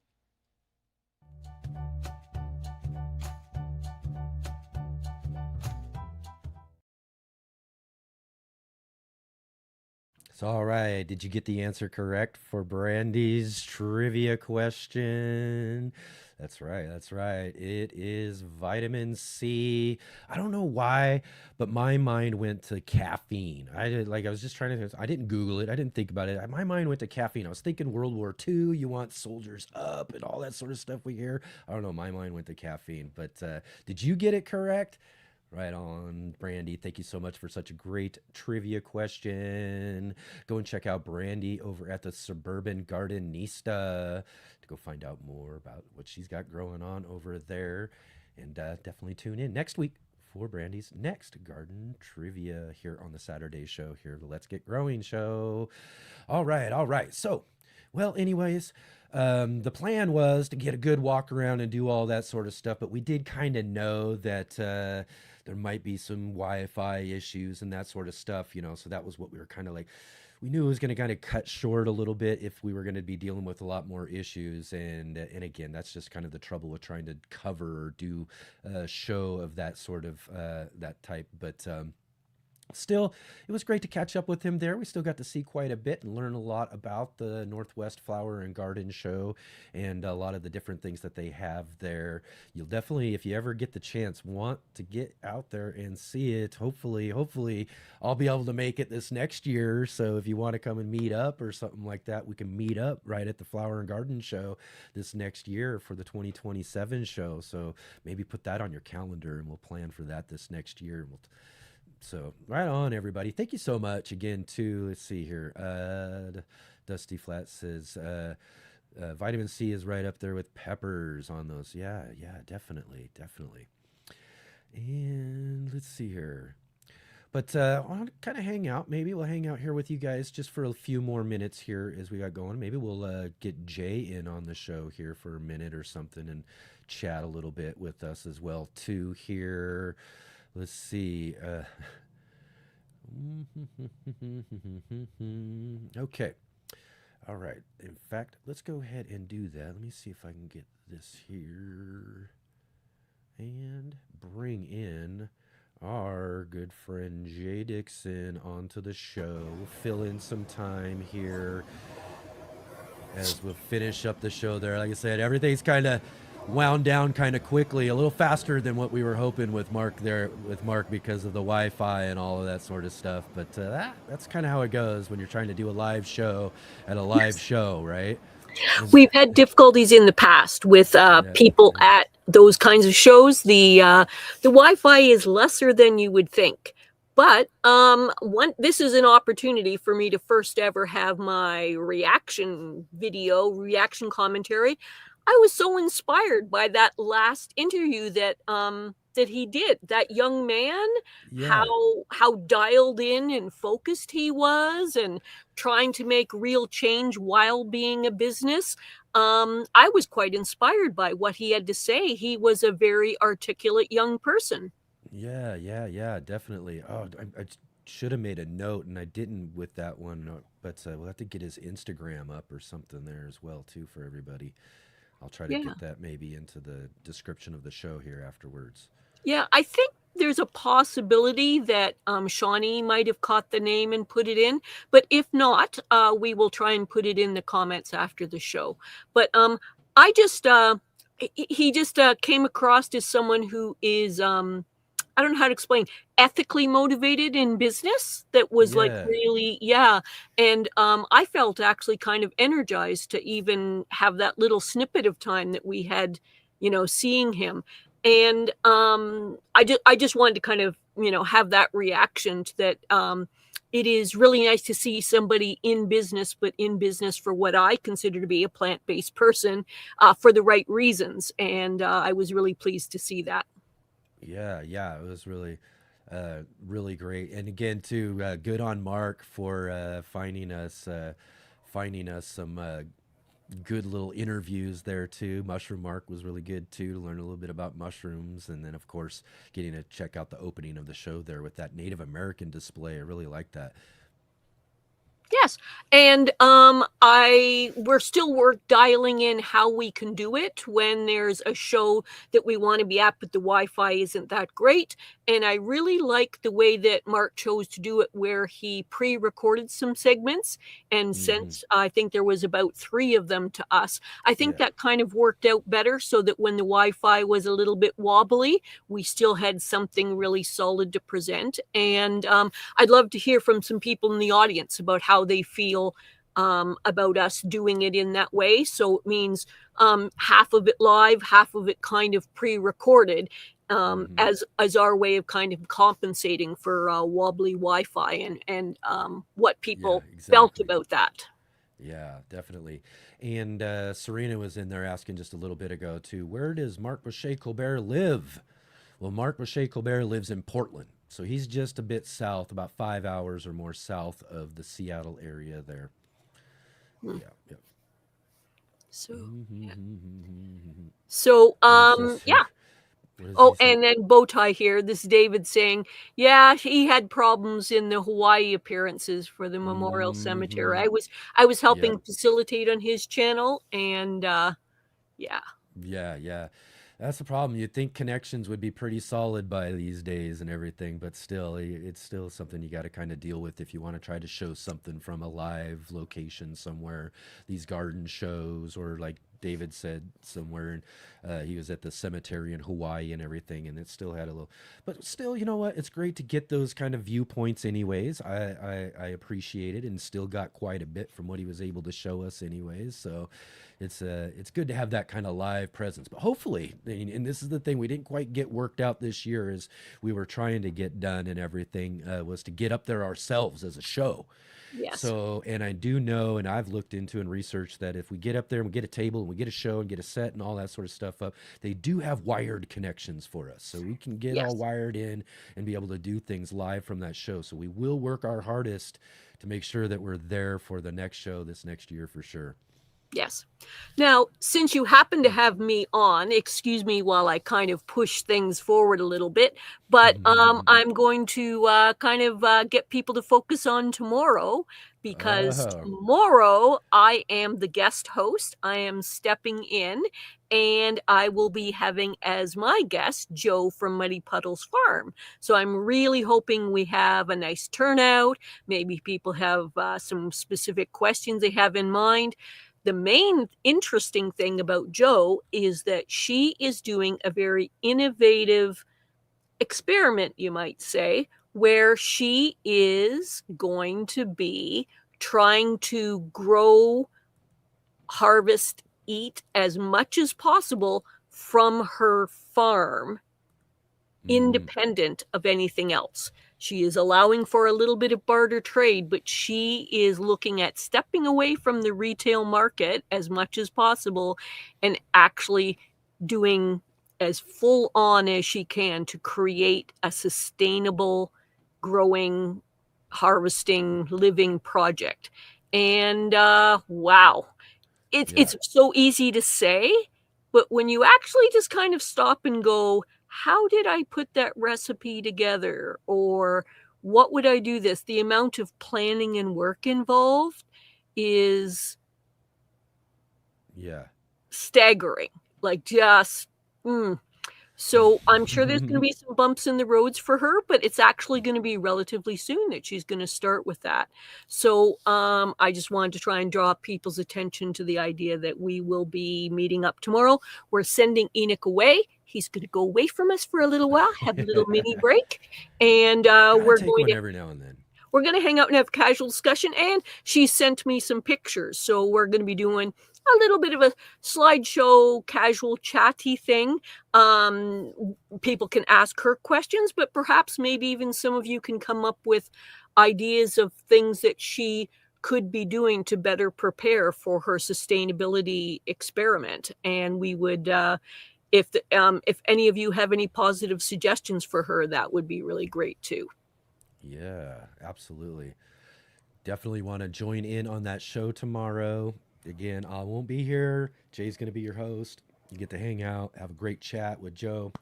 So, all right. Did you get the answer correct for Brandy's trivia question? That's right. That's right. It is vitamin C. I don't know why, but my mind went to caffeine. I was just trying to, I didn't Google it. I didn't think about it. My mind went to caffeine. I was thinking World War II, you want soldiers up and all that sort of stuff we hear. I don't know. My mind went to caffeine, but did you get it correct? Right on, Brandy. Thank you so much for such a great trivia question. Go and check out Brandy over at the Suburban Gardenista to go find out more about what she's got growing on over there. And definitely tune in next week for Brandy's next garden trivia here on the Saturday show, here, the Let's Get Growing show. All right, all right. So, well, anyways, the plan was to get a good walk around and do all that sort of stuff, but we did kind of know that there might be some Wi-Fi issues and that sort of stuff, so that was what we were kind of like, we knew it was going to kind of cut short a little bit if we were going to be dealing with a lot more issues. And again, that's just kind of the trouble with trying to cover or do a show of that sort of, that type. But still, it was great to catch up with him there. We still got to see quite a bit and learn a lot about the Northwest Flower and Garden Show and a lot of the different things that they have there. You'll definitely, if you ever get the chance, want to get out there and see it. Hopefully, I'll be able to make it this next year. So if you want to come and meet up or something like that, we can meet up right at the Flower and Garden Show this next year for the 2027 show. So maybe put that on your calendar and we'll plan for that this next year. So right on, everybody. Thank you so much again, too. Let's see here. Dusty Flat says vitamin C is right up there with peppers on those. Yeah, definitely. And let's see here. But I want to kind of hang out. Maybe we'll hang out here with you guys just for a few more minutes here as we got going. Maybe we'll get Jay in on the show here for a minute or something and chat a little bit with us as well, too, here. Let's see. Okay. All right. In fact, let's go ahead and do that. Let me see if I can get this here and bring in our good friend Jay Dixon onto the show. We'll fill in some time here as we'll finish up the show there. Like I said, everything's kind of wound down kind of quickly, a little faster than what we were hoping with Mark because of the Wi-Fi and all of that sort of stuff. But that's kind of how it goes when you're trying to do a live show at a live show, right? We've had difficulties in the past with people at those kinds of shows. The Wi-Fi is lesser than you would think. But this is an opportunity for me to first ever have my reaction commentary. I was so inspired by that last interview that he did. That young man, how dialed in and focused he was, and trying to make real change while being a business. I was quite inspired by what he had to say. He was a very articulate young person. Yeah, definitely. Oh, I should have made a note, and I didn't with that one. But we'll have to get his Instagram up or something there as well, too, for everybody. I'll try to get that maybe into the description of the show here afterwards. Yeah, I think there's a possibility that Shawnee might have caught the name and put it in. But if not, we will try and put it in the comments after the show. But he just came across as someone who is, I don't know how to explain, ethically motivated in business. That was like really, And I felt actually kind of energized to even have that little snippet of time that we had, seeing him. And I just wanted to kind of, have that reaction to that. It is really nice to see somebody in business, but in business for what I consider to be a plant-based person for the right reasons. And I was really pleased to see that. Yeah, it was really, really great. And again, too, good on Mark for finding us some good little interviews there too. Mushroom Mark was really good too, to learn a little bit about mushrooms, and then of course getting to check out the opening of the show there with that Native American display. I really like that. Yes, and we're still dialing in how we can do it when there's a show that we want to be at, but the Wi-Fi isn't that great. And I really like the way that Mark chose to do it, where he pre-recorded some segments and sent, I think there was about 3 of them to us. I think that kind of worked out better, so that when the Wi-Fi was a little bit wobbly, we still had something really solid to present. And I'd love to hear from some people in the audience about how they feel about us doing it in that way. So it means half of it live, half of it kind of pre-recorded, as our way of kind of compensating for wobbly Wi-Fi, and what people felt about that. Yeah, definitely. And Serena was in there asking just a little bit ago too, where does Marc Boucher-Colbert live? Well, Marc Boucher-Colbert lives in Portland. So he's just a bit south, about 5 hours or more south of the Seattle area there. Yeah. So, Mm-hmm. so yeah. Oh, and then Bowtie here. This is David saying, yeah, he had problems in the Hawaii appearances for the Memorial Cemetery. I was helping facilitate on his channel, and yeah. Yeah. That's the problem. You'd think connections would be pretty solid by these days and everything, but still, it's still something you got to kind of deal with if you want to try to show something from a live location somewhere. These garden shows, or like David said, somewhere, and he was at the cemetery in Hawaii and everything, and it still had a little, but still, you know what? It's great to get those kind of viewpoints anyways. I appreciate it, and still got quite a bit from what he was able to show us anyways. So it's good to have that kind of live presence. But hopefully, and this is the thing we didn't quite get worked out this year, is we were trying to get done and everything, was to get up there ourselves as a show. Yes. So, and I do know, and I've looked into and researched that if we get up there and we get a table and we get a show and get a set and all that sort of stuff up, they do have wired connections for us. So we can get all wired in and be able to do things live from that show. So we will work our hardest to make sure that we're there for the next show this next year for sure. Yes. Now, since you happen to have me on, excuse me while I kind of push things forward a little bit, but I'm going to kind of get people to focus on tomorrow, because tomorrow I am the guest host. I am stepping in, and I will be having as my guest Joe from Muddy Puddles Farm. So I'm really hoping we have a nice turnout. Maybe people have some specific questions they have in mind. The main interesting thing about Joe is that she is doing a very innovative experiment, you might say, where she is going to be trying to grow, harvest, eat as much as possible from her farm, independent of anything else. She is allowing for a little bit of barter trade, but she is looking at stepping away from the retail market as much as possible and actually doing as full on as she can to create a sustainable, growing, harvesting, living project. And wow, it's so easy to say, but when you actually just kind of stop and go, how did I put that recipe together? Or what would I do this? The amount of planning and work involved is staggering. Like just, So I'm sure there's going to be some bumps in the roads for her, but it's actually going to be relatively soon that she's going to start with that. So I just wanted to try and draw people's attention to the idea that we will be meeting up tomorrow. We're sending Enoch away. He's going to go away from us for a little while, have a little mini break, and we're going to every now and then. We're going to hang out and have casual discussion. And she sent me some pictures, so we're going to be doing a little bit of a slideshow, casual, chatty thing. People can ask her questions, but perhaps maybe even some of you can come up with ideas of things that she could be doing to better prepare for her sustainability experiment. And we would, if any of you have any positive suggestions for her, that would be really great too. Yeah, absolutely. Definitely want to join in on that show tomorrow. Again, I won't be here. Jay's going to be your host. You get to hang out, have a great chat with Joe.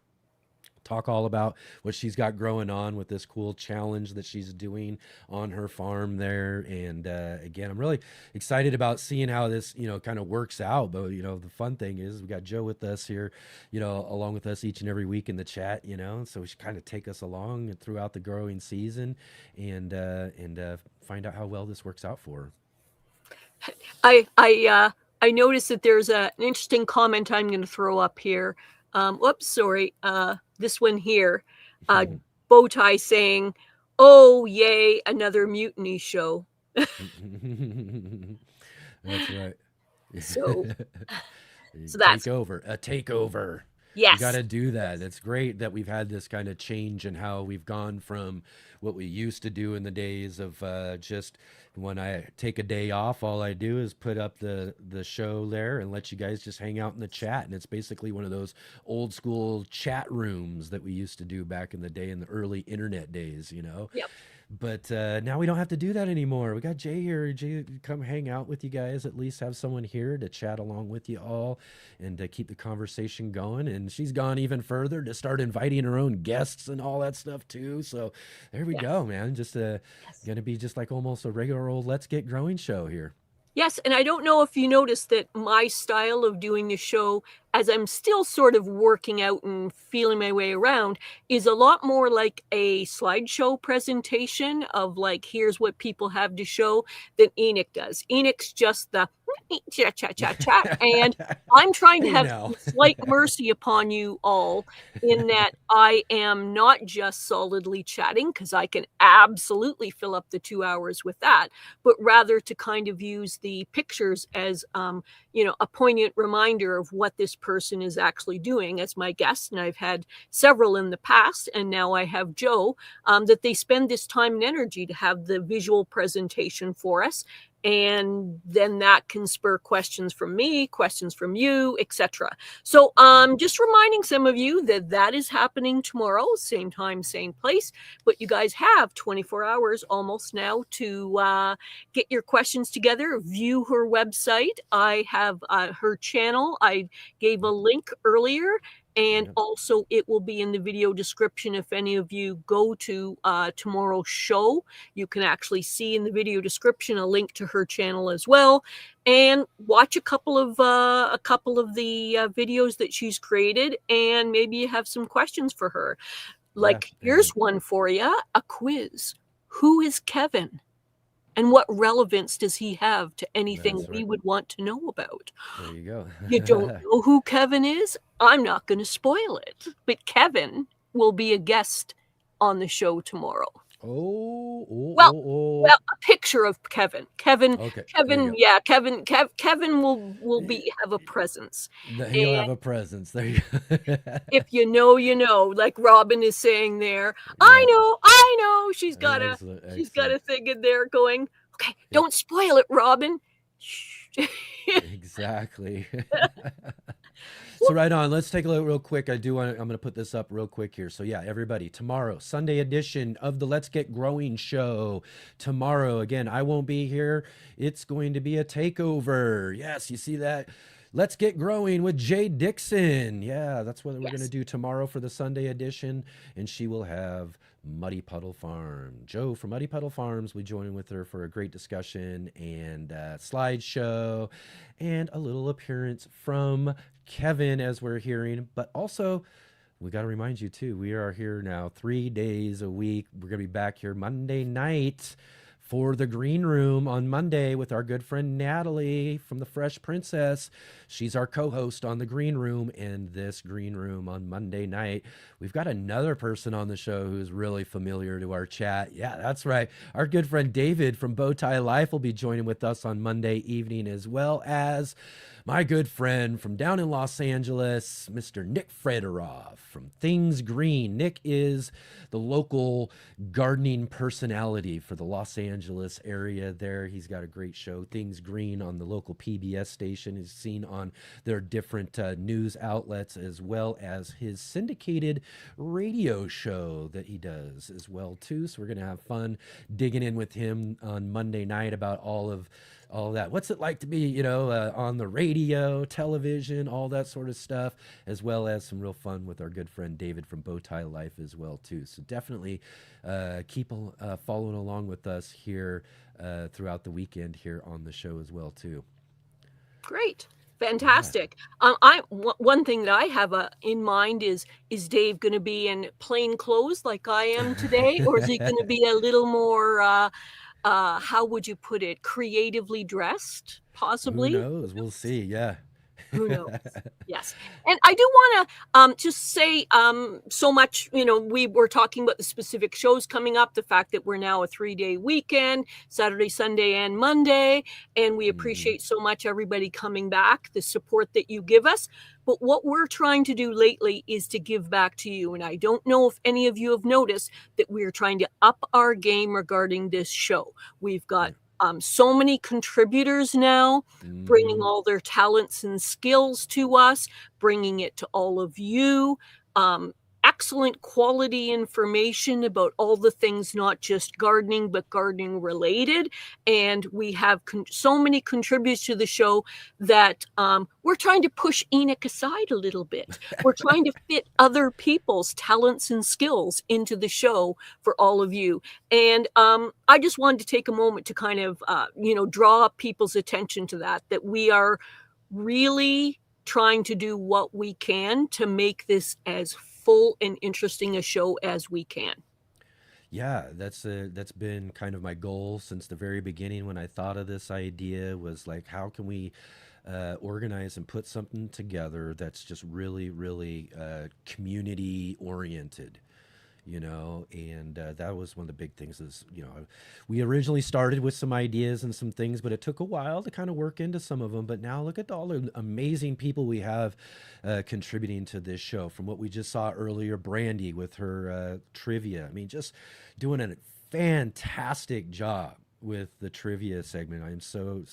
talk all about what she's got growing on with this cool challenge that she's doing on her farm there. And again, I'm really excited about seeing how this, kind of works out. But, the fun thing is we got Joe with us here, along with us each and every week in the chat, so we should kind of take us along throughout the growing season and find out how well this works out for her. I noticed that there's an interesting comment I'm going to throw up here. Whoops, sorry. This one here. Bowtie saying, "Oh, yay, another mutiny show." That's right. So that's a takeover. Yes. You got to do that. It's great that we've had this kind of change in how we've gone from what we used to do in the days of just when I take a day off, all I do is put up the show there and let you guys just hang out in the chat. And it's basically one of those old school chat rooms that we used to do back in the day, in the early internet days, Yep. But now we don't have to do that anymore. We got Jay here. Jay, come hang out with you guys. At least have someone here to chat along with you all and to keep the conversation going. And she's gone even further to start inviting her own guests and all that stuff too. So there we go, man. Just going to be just like almost a regular old Let's Get Growing show here. Yes, and I don't know if you noticed that my style of doing the show, as I'm still sort of working out and feeling my way around, is a lot more like a slideshow presentation of like, here's what people have to show, than Enoch does. Enoch's just the chat, chat, chat, chat. And I'm trying to have slight mercy upon you all in that I am not just solidly chatting, because I can absolutely fill up the 2 hours with that, but rather to kind of use the pictures as, a poignant reminder of what this person is actually doing as my guest. And I've had several in the past, and now I have Joe, that they spend this time and energy to have the visual presentation for us. And then that can spur questions from me, questions from you, etc. So just reminding some of you that that is happening tomorrow, same time, same place. But you guys have 24 hours almost now to get your questions together, view her website. I have her channel. I gave a link earlier. And also it will be in the video description. If any of you go to tomorrow's show, you can actually see in the video description a link to her channel as well, and watch a couple of the videos that she's created, and maybe you have some questions for her. Like, here's one for you, a quiz. Who is Kevin? And what relevance does he have to anything we would want to know about? There you go. You don't know who Kevin is? I'm not going to spoil it. But Kevin will be a guest on the show tomorrow. Well, a picture of Kevin. Kevin will have a presence. He'll have a presence. There you go. If you know, you know, like Robin is saying there. I know. She's got a thing in there going, okay, don't spoil it, Robin. Exactly. So right on, let's take a look real quick. I'm going to put this up real quick here. So yeah, everybody, tomorrow, Sunday edition of the Let's Get Growing show. Tomorrow, again, I won't be here. It's going to be a takeover. Yes, you see that? Let's Get Growing with Jay Dixon. Yeah, that's what we're going to do tomorrow for the Sunday edition. And she will have Muddy Puddle Farm. Joe from Muddy Puddle Farms will be joining with her for a great discussion and slideshow and a little appearance from Kevin, as we're hearing. But also, we got to remind you too, we are here now 3 days a week. We're going to be back here Monday night for the Green Room on Monday with our good friend Natalie from the Fresh Princess. She's our co-host on the Green Room, and this Green Room on Monday night. We've got another person on the show who's really familiar to our chat. Yeah, that's right. Our good friend David from Bowtie Life will be joining with us on Monday evening, as well as my good friend from down in Los Angeles, Mr. Nick Fedorov from Things Green. Nick is the local gardening personality for the Los Angeles area there. He's got a great show, Things Green, on the local PBS station. He's seen on their different news outlets, as well as his syndicated radio show that he does as well, too. So we're going to have fun digging in with him on Monday night about all of all that. What's it like to be, you know, on the radio, television, all that sort of stuff, as well as some real fun with our good friend David from Bowtie Life as well too. So definitely keep following along with us here throughout the weekend here on the show as well too. Great. Fantastic. One thing that I have in mind is Dave going to be in plain clothes like I am today, or is he going to be a little more how would you put it, creatively dressed, possibly? Who knows? We'll see. Yeah. Who knows? Yes. And I do want to just say so much, you know, we were talking about the specific shows coming up, the fact that we're now a 3-day weekend, Saturday, Sunday, and Monday. And we appreciate so much everybody coming back, the support that you give us. But what we're trying to do lately is to give back to you. And I don't know if any of you have noticed that we're trying to up our game regarding this show. We've got so many contributors now, bringing all their talents and skills to us, bringing it to all of you. Excellent quality information about all the things, not just gardening, but gardening related. And we have so many contributors to the show that we're trying to push Enoch aside a little bit. We're trying to fit other people's talents and skills into the show for all of you. And I just wanted to take a moment to kind of, draw people's attention to that we are really trying to do what we can to make this as full and interesting a show as we can. Yeah, that's been kind of my goal since the very beginning when I thought of this idea, was like, how can we organize and put something together that's just really, really community oriented, you know? And that was one of the big things is, you know, we originally started with some ideas and some things, but it took a while to kind of work into some of them. But now look at all the amazing people we have contributing to this show. From what we just saw earlier, Brandy with her trivia. I mean, just doing a fantastic job with the trivia segment. I'm so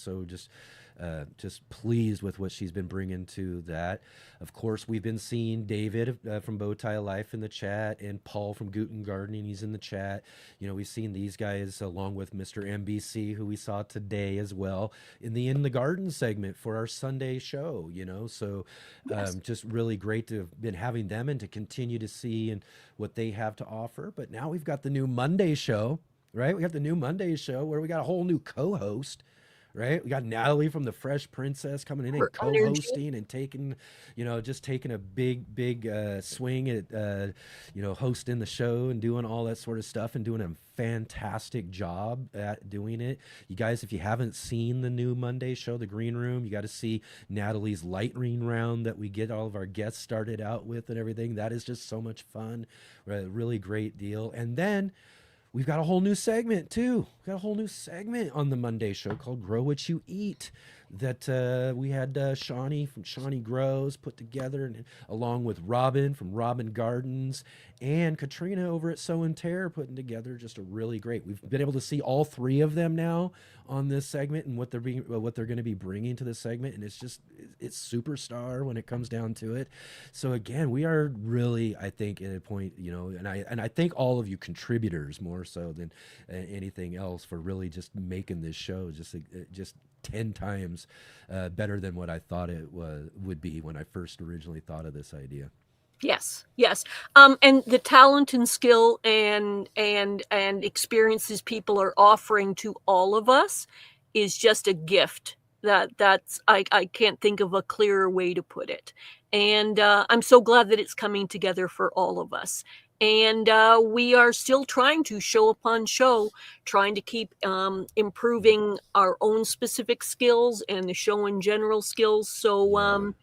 just pleased with what she's been bringing to that. Of course, we've been seeing David from Bowtie Life in the chat, and Paul from Guten Gardening, he's in the chat. You know, we've seen these guys along with Mr. MBC, who we saw today as well in the garden segment for our Sunday show, you know. So just really great to have been having them and to continue to see and what they have to offer. But now we've got the new Monday show, right? We got the new Monday show where we got a whole new co-host. Right, we got Natalie from the Fresh Princess coming in and co-hosting and taking a big swing at hosting the show and doing all that sort of stuff and doing a fantastic job at doing it. You guys, if you haven't seen the new Monday show, The Green Room, you got to see Natalie's lightning round that we get all of our guests started out with and everything. That is just so much fun, really great deal. And then we've got a whole new segment too. We've got a whole new segment on the Monday show called Grow What You Eat that we had Shawnee from Shawnee Grows put together, and along with Robin from Robin Gardens and Katrina over at Sow and Tear putting together just a really great. We've been able to see all three of them now on this segment and what they're going to be bringing to the segment, and it's superstar when it comes down to it. So again, we are really, I think, at a point, you know, and I thank all of you contributors more so than anything else for really just making this show just 10 times better than what I thought it would be when I first originally thought of this idea. Yes. And the talent and skill and experiences people are offering to all of us is just a gift. That's I can't think of a clearer way to put it. And I'm so glad that it's coming together for all of us. And we are still trying to show upon show, trying to keep improving our own specific skills and the show in general skills. So,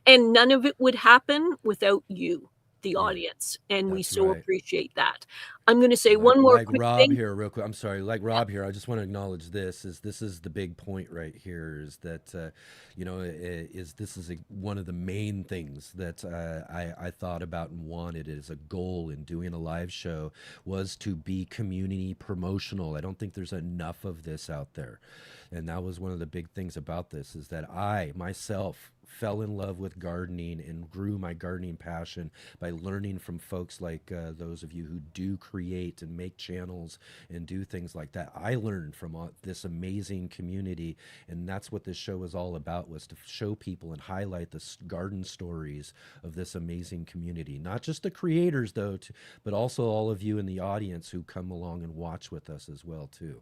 and none of it would happen without you, the audience. And we so appreciate that. I'm going to say one more quick Rob thing. Here, real quick. I'm sorry. Like Rob here, I just want to acknowledge this is the big point right here is that, this is one of the main things that I thought about and wanted as a goal in doing a live show was to be community promotional. I don't think there's enough of this out there. And that was one of the big things about this is that I myself fell in love with gardening and grew my gardening passion by learning from folks like those of you who do create and make channels and do things like that. I learned from this amazing community, and that's what this show is all about, was to show people and highlight the garden stories of this amazing community. Not just the creators, though, but also all of you in the audience who come along and watch with us as well, too.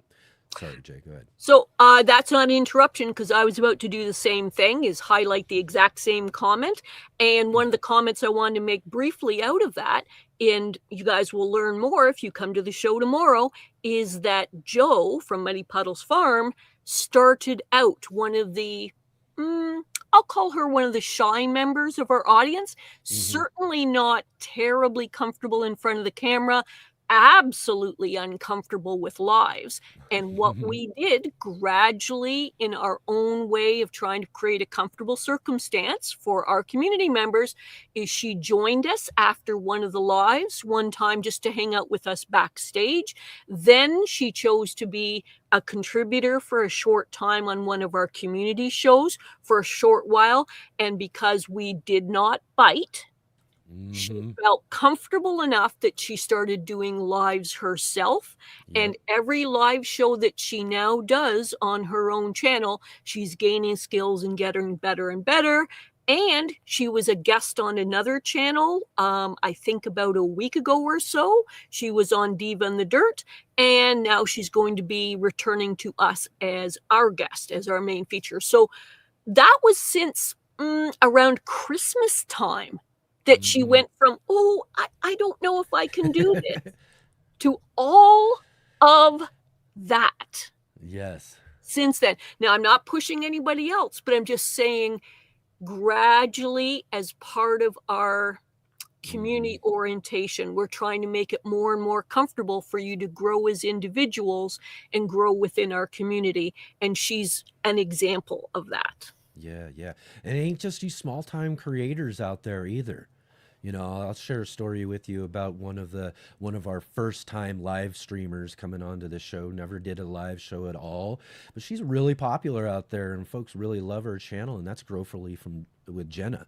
Sorry, Jay, go ahead. So that's not an interruption, because I was about to do the same thing, is highlight the exact same comment. And one of the comments I wanted to make briefly out of that, and you guys will learn more if you come to the show tomorrow, is that Joe from Muddy Puddles Farm started out one of the, I'll call her one of the shy members of our audience, certainly not terribly comfortable in front of the camera, absolutely uncomfortable with lives. And what we did gradually, in our own way of trying to create a comfortable circumstance for our community members, is she joined us after one of the lives one time just to hang out with us backstage. Then she chose to be a contributor for a short time on one of our community shows for a short while. And because we did not bite, she felt comfortable enough that she started doing lives herself. And every live show that she now does on her own channel, she's gaining skills and getting better and better. And she was a guest on another channel, I think about a week ago or so. She was on Diva in the Dirt, and now she's going to be returning to us as our guest, as our main feature. So that was since around Christmas time that she went from, I don't know if I can do this, to all of that. Yes. Since then. Now, I'm not pushing anybody else, but I'm just saying gradually, as part of our community orientation, we're trying to make it more and more comfortable for you to grow as individuals and grow within our community. And she's an example of that. Yeah, yeah. And it ain't just you small time creators out there either. You know, I'll share a story with you about one of our first time live streamers coming onto the show. Never did a live show at all, but she's really popular out there and folks really love her channel, and that's Growfully with Jenna.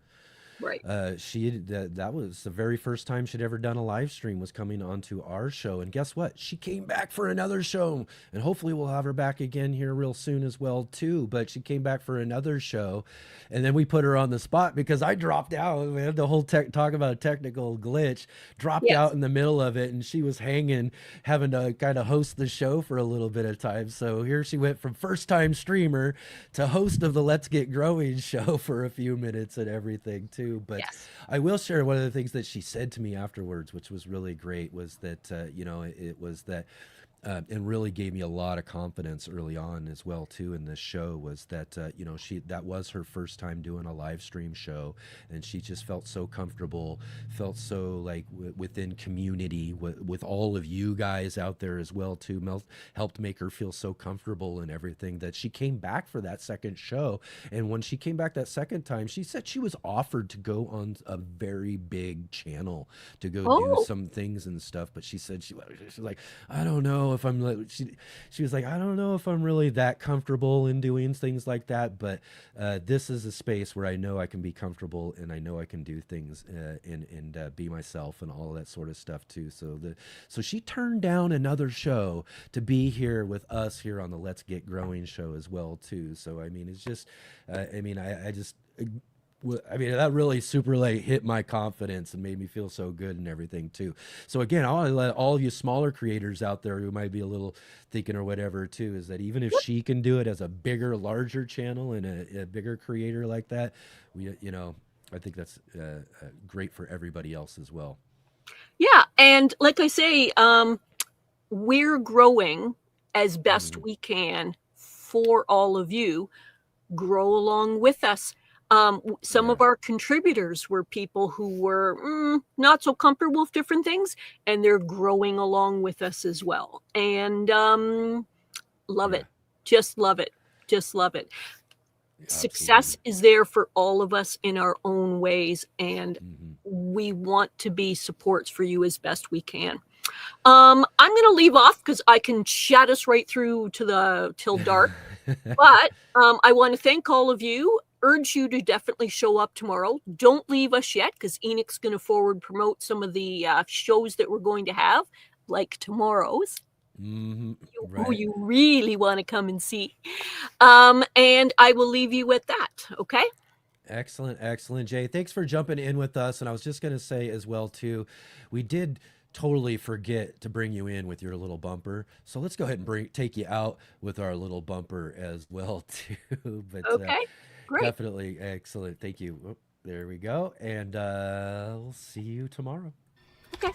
Right. That was the very first time she'd ever done a live stream, was coming onto our show. And guess what? She came back for another show, and hopefully we'll have her back again here real soon as well too. But she came back for another show, and then we put her on the spot because I dropped out. We had the whole talk about a technical glitch, dropped out in the middle of it, and she was hanging, having to kind of host the show for a little bit of time. So here she went from first time streamer to host of the Let's Get Growing show for a few minutes and everything too. But I will share one of the things that she said to me afterwards, which was really great, was that, you know, it was that, and really gave me a lot of confidence early on as well too in this show, was that, you know, that was her first time doing a live stream show, and she just felt so comfortable, felt so like within community with all of you guys out there as well too, helped make her feel so comfortable and everything, that she came back for that second show. And when she came back that second time, she said she was offered to go on a very big channel to go do some things and stuff, but she said she was like, I don't know if I'm like, she was like, I don't know if I'm really that comfortable in doing things like that, but this is a space where I know I can be comfortable and I know I can do things and be myself and all that sort of stuff too. So she turned down another show to be here with us here on the Let's Get Growing show as well too. So I mean, it's just, I mean, that really super hit my confidence and made me feel so good and everything too. So again, I'll let all of you smaller creators out there who might be a little thinking or whatever too, is that even if she can do it as a bigger, larger channel and a bigger creator like that, I think that's great for everybody else as well. Yeah. And like I say, we're growing as best we can for all of you. Grow along with us. Some of our contributors were people who were not so comfortable with different things, and they're growing along with us as well. And love it. Just love it. Just love it. Success is there for all of us in our own ways, and we want to be supports for you as best we can. I'm going to leave off because I can chat us right through till dark. But I want to thank all of you. urge you to definitely show up tomorrow. Don't leave us yet, because Enoch's going to forward promote some of the shows that we're going to have, like tomorrow's. Who you really want to come and see. And I will leave you with that, okay? Excellent, excellent, Jay. Thanks for jumping in with us. And I was just going to say as well, too, we did totally forget to bring you in with your little bumper. So let's go ahead and take you out with our little bumper as well, too. But okay, great. Definitely excellent. Thank you. Oh, there we go. And we'll see you tomorrow. Okay.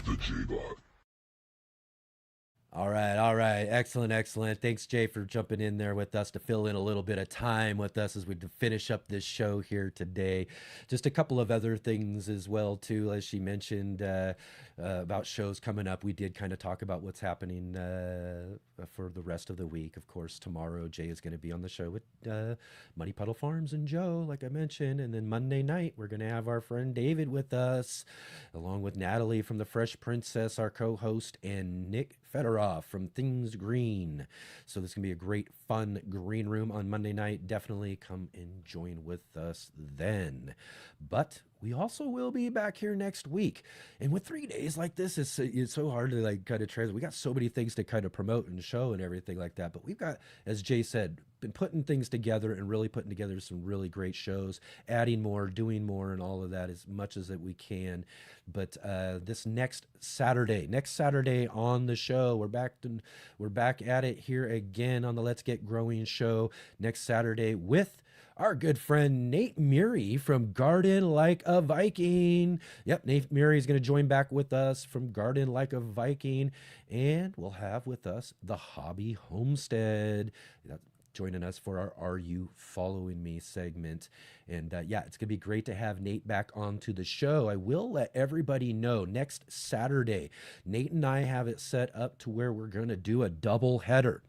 The J-Bot. All right. Excellent, excellent. Thanks, Jay, for jumping in there with us to fill in a little bit of time with us as we finish up this show here today. Just a couple of other things as well, too, as she mentioned about shows coming up. We did kind of talk about what's happening for the rest of the week. Of course, tomorrow, Jay is going to be on the show with Muddy Puddle Farms and Joe, like I mentioned. And then Monday night, we're going to have our friend David with us, along with Natalie from The Fresh Princess, our co-host, and Nick Federoff from Things Green. So this is going to be a great, fun green room on Monday night. Definitely come and join with us then. But we also will be back here next week. And with 3 days like this, it's so hard to like kind of translate. We got so many things to kind of promote and show and everything like that. But we've got, as Jay said, been putting things together and really putting together some really great shows, adding more, doing more, and all of that as much as that we can. But this next Saturday on the show, we're back at it here again on the Let's Get Growing show next Saturday with our good friend Nate Murray from Garden Like a Viking. Yep, Nate Murray is going to join back with us from Garden Like a Viking, and we'll have with us the Hobby Homestead joining us for our Are You Following Me segment. And yeah, it's going to be great to have Nate back onto the show. I will let everybody know next Saturday, Nate and I have it set up to where we're going to do a double header.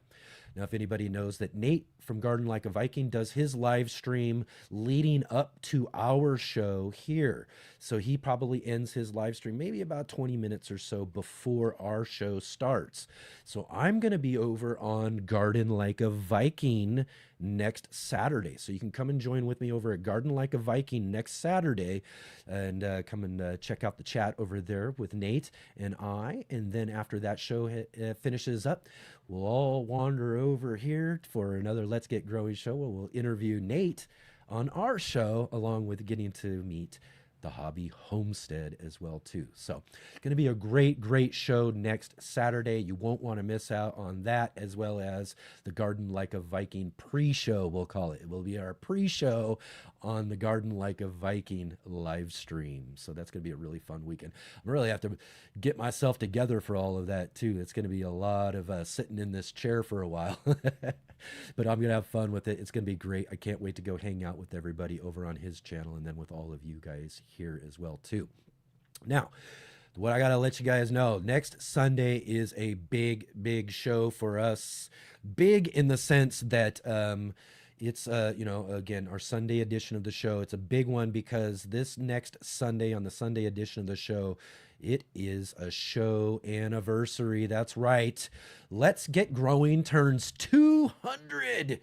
Now, if anybody knows that Nate from Garden Like a Viking does his live stream leading up to our show here. So he probably ends his live stream maybe about 20 minutes or so before our show starts. So I'm going to be over on Garden Like a Viking next Saturday. So you can come and join with me over at Garden Like a Viking next Saturday and come and check out the chat over there with Nate and I. And then after that show finishes up, we'll all wander over here for another Let's Get Growing show where we'll interview Nate on our show, along with getting to meet the Hobby Homestead as well too. So it's going to be a great show next Saturday. You won't want to miss out on that, as well as the Garden Like a Viking pre-show, we'll call it. It will be our pre-show on the Garden Like a Viking live stream. So that's going to be a really fun weekend. I really have to get myself together for all of that too. It's going to be a lot of sitting in this chair for a while. But I'm going to have fun with it. It's going to be great. I can't wait to go hang out with everybody over on his channel and then with all of you guys here as well too. Now, what I got to let you guys know, next Sunday is a big show for us. Big in the sense that it's, again, our Sunday edition of the show. It's a big one because this next Sunday, on the Sunday edition of the show, it is a show anniversary. That's right. Let's Get Growing turns 200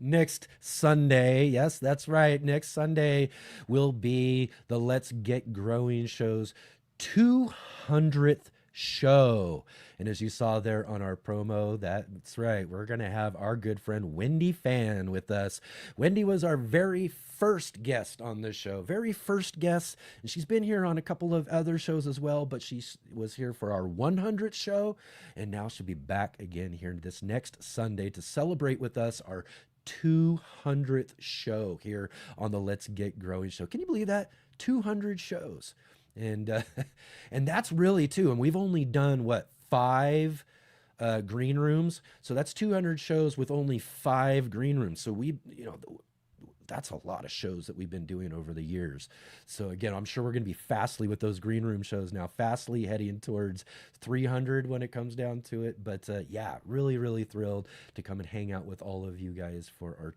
next Sunday. Yes, that's right. Next Sunday will be the Let's Get Growing show's 200th show. And as you saw there on our promo, that's right, we're going to have our good friend Wendy Fan with us. Wendy was our very first guest on this show, very first guest, and she's been here on a couple of other shows as well, but she was here for our 100th show, and now she'll be back again here this next Sunday to celebrate with us our 200th show here on the Let's Get Growing show. Can you believe that? 200 shows. And that's really too, and we've only done 5 green rooms, so that's 200 shows with only 5 green rooms. So that's a lot of shows that we've been doing over the years. So again, I'm sure we're going to be fastly with those green room shows now, fastly heading towards 300 when it comes down to it. But yeah, really thrilled to come and hang out with all of you guys for our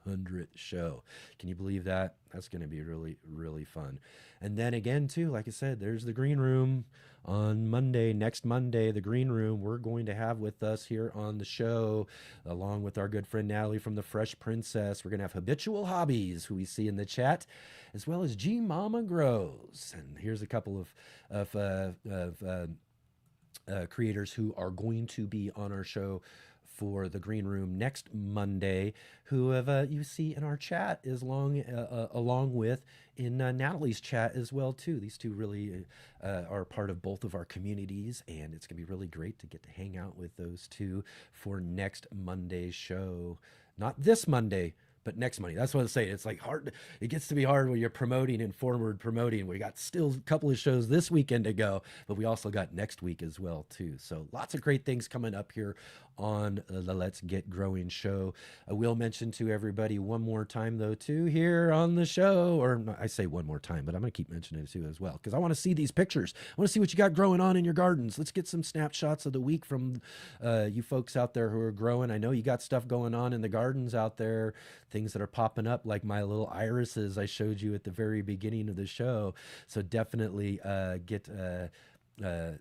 200th show. Can you believe that? That's going to be really fun. And then again, too, like I said, there's the green room on Monday, next Monday, the green room we're going to have with us here on the show, along with our good friend Natalie from the Fresh Princess. We're going to have Habitual Hobbies, who we see in the chat, as well as G Mama Grows. And here's a couple of creators who are going to be on our show for the green room next Monday, who have you see in our chat along with in Natalie's chat as well too. These two really are part of both of our communities, and it's gonna be really great to get to hang out with those two for next Monday's show. Not this Monday, but next Monday. That's what I'm saying. It's like hard. It gets to be hard when you're promoting and forward promoting. We got still a couple of shows this weekend to go, but we also got next week as well too. So lots of great things coming up here on the Let's Get Growing show. I will mention to everybody one more time though too here on the show, or I say one more time, but I'm going to keep mentioning it too as well, because I want to see these pictures. I want to see what you got growing on in your gardens. Let's get some snapshots of the week from you folks out there who are growing. I know you got stuff going on in the gardens out there, things that are popping up like my little irises I showed you at the very beginning of the show. So definitely get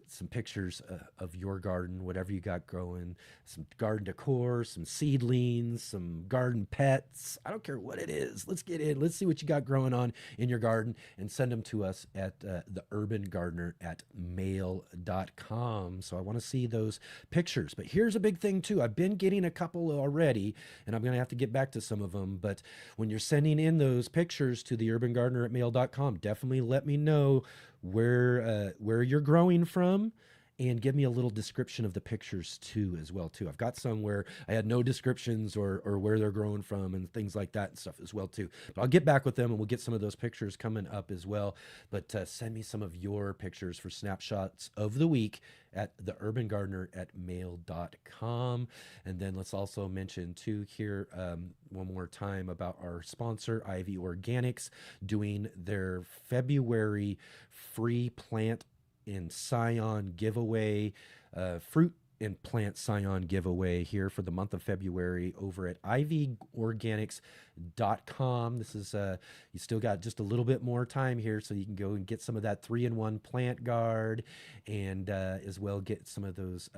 some pictures of your garden, whatever you got growing, some garden decor, some seedlings, some garden pets. I don't care what it is. Let's get in. Let's see what you got growing on in your garden, and send them to us at theurbangardener@mail.com. So I want to see those pictures. But here's a big thing too. I've been getting a couple already, and I'm going to have to get back to some of them. But when you're sending in those pictures to theurbangardener@mail.com, definitely let me know where you're growing from, and give me a little description of the pictures too as well too. I've got some where I had no descriptions or where they're growing from and things like that and stuff as well too. But I'll get back with them, and we'll get some of those pictures coming up as well. But send me some of your pictures for snapshots of the week at theurbangardener@mail.com. And then let's also mention too here one more time about our sponsor, Ivy Organics, doing their February free plant and scion giveaway, fruit and plant scion giveaway here for the month of February over at ivyorganics.com. This is you still got just a little bit more time here, so you can go and get some of that 3-in-1 plant guard, and as well get some of those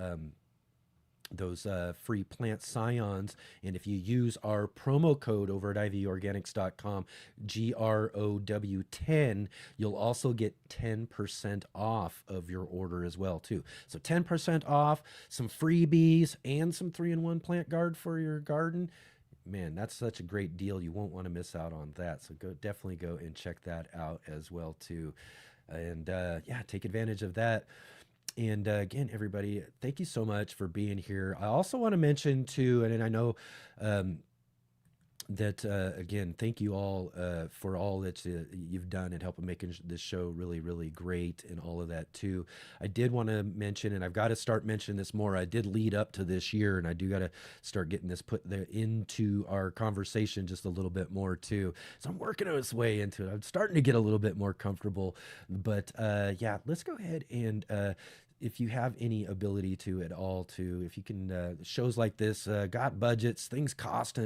free plant scions. And if you use our promo code over at ivyorganics.com, GROW10, you'll also get 10% off of your order as well too. So 10% off, some freebies, and some 3-in-1 plant guard for your garden. Man, that's such a great deal. You won't want to miss out on that. So definitely go and check that out as well too. And yeah, take advantage of that. And again, everybody, thank you so much for being here. I also want to mention too, and I know that again, thank you all for all that you've done in helping making this show really, really great, and all of that too. I did want to mention, and I've got to start mentioning this more. I did lead up to this year, and I do got to start getting this put there into our conversation just a little bit more too. So I'm working its way into it. I'm starting to get a little bit more comfortable, but yeah, let's go ahead and if you have any ability to at all to, if you can, shows like this got budgets, things cost.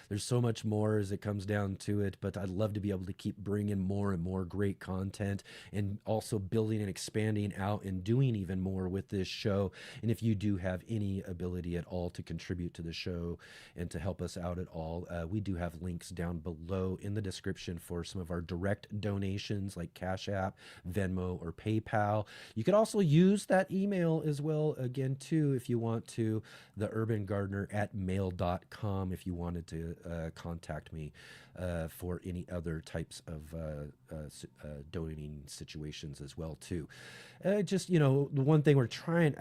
There's so much more as it comes down to it, but I'd love to be able to keep bringing more and more great content, and also building and expanding out and doing even more with this show. And if you do have any ability at all to contribute to the show and to help us out at all, we do have links down below in the description for some of our direct donations like Cash App, Venmo, or PayPal. You could also use that email as well, again too, if you want to, theurbangardener@mail.com, if you wanted to contact me for any other types of donating situations as well too. Just, you know, the one thing we're trying,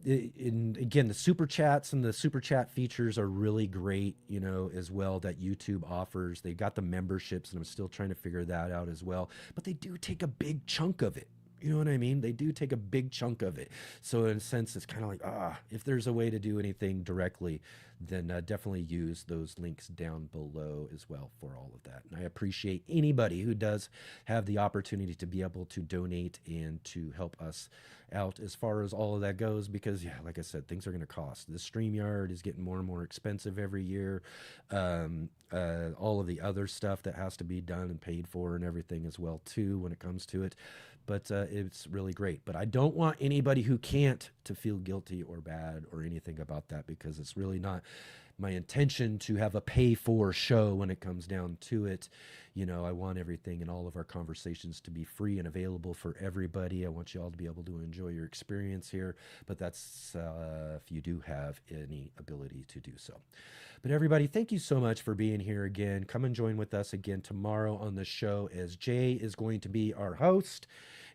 and again, the super chats and the super chat features are really great, you know, as well, that YouTube offers. They've got the memberships, and I'm still trying to figure that out as well, but they do take a big chunk of it. You know what I mean? They do take a big chunk of it. So in a sense, it's kind of like, if there's a way to do anything directly, then definitely use those links down below as well for all of that. And I appreciate anybody who does have the opportunity to be able to donate and to help us out as far as all of that goes, because yeah, like I said, things are going to cost. The StreamYard is getting more and more expensive every year. All of the other stuff that has to be done and paid for and everything as well too when it comes to it. But it's really great. But I don't want anybody who can't to feel guilty or bad or anything about that, because it's really not my intention to have a pay-for show when it comes down to it. You know, I want everything and all of our conversations to be free and available for everybody. I want you all to be able to enjoy your experience here, but that's if you do have any ability to do so. But everybody, thank you so much for being here again. Come and join with us again tomorrow on the show, as Jay is going to be our host,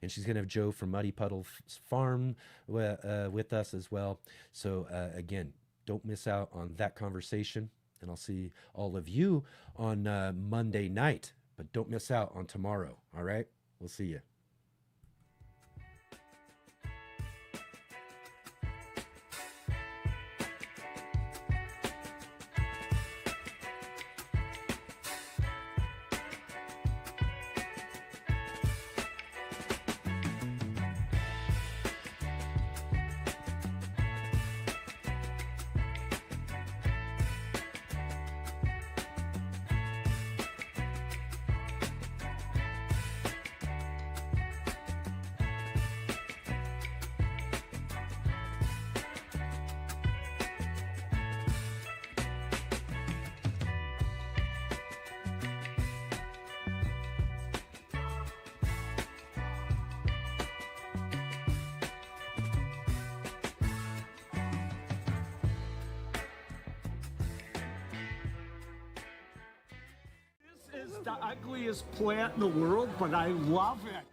and she's going to have Joe from Muddy Puddle Farm with us as well. So again, don't miss out on that conversation, and I'll see all of you on Monday night, but don't miss out on tomorrow. All right, we'll see you. This is the ugliest plant in the world, but I love it.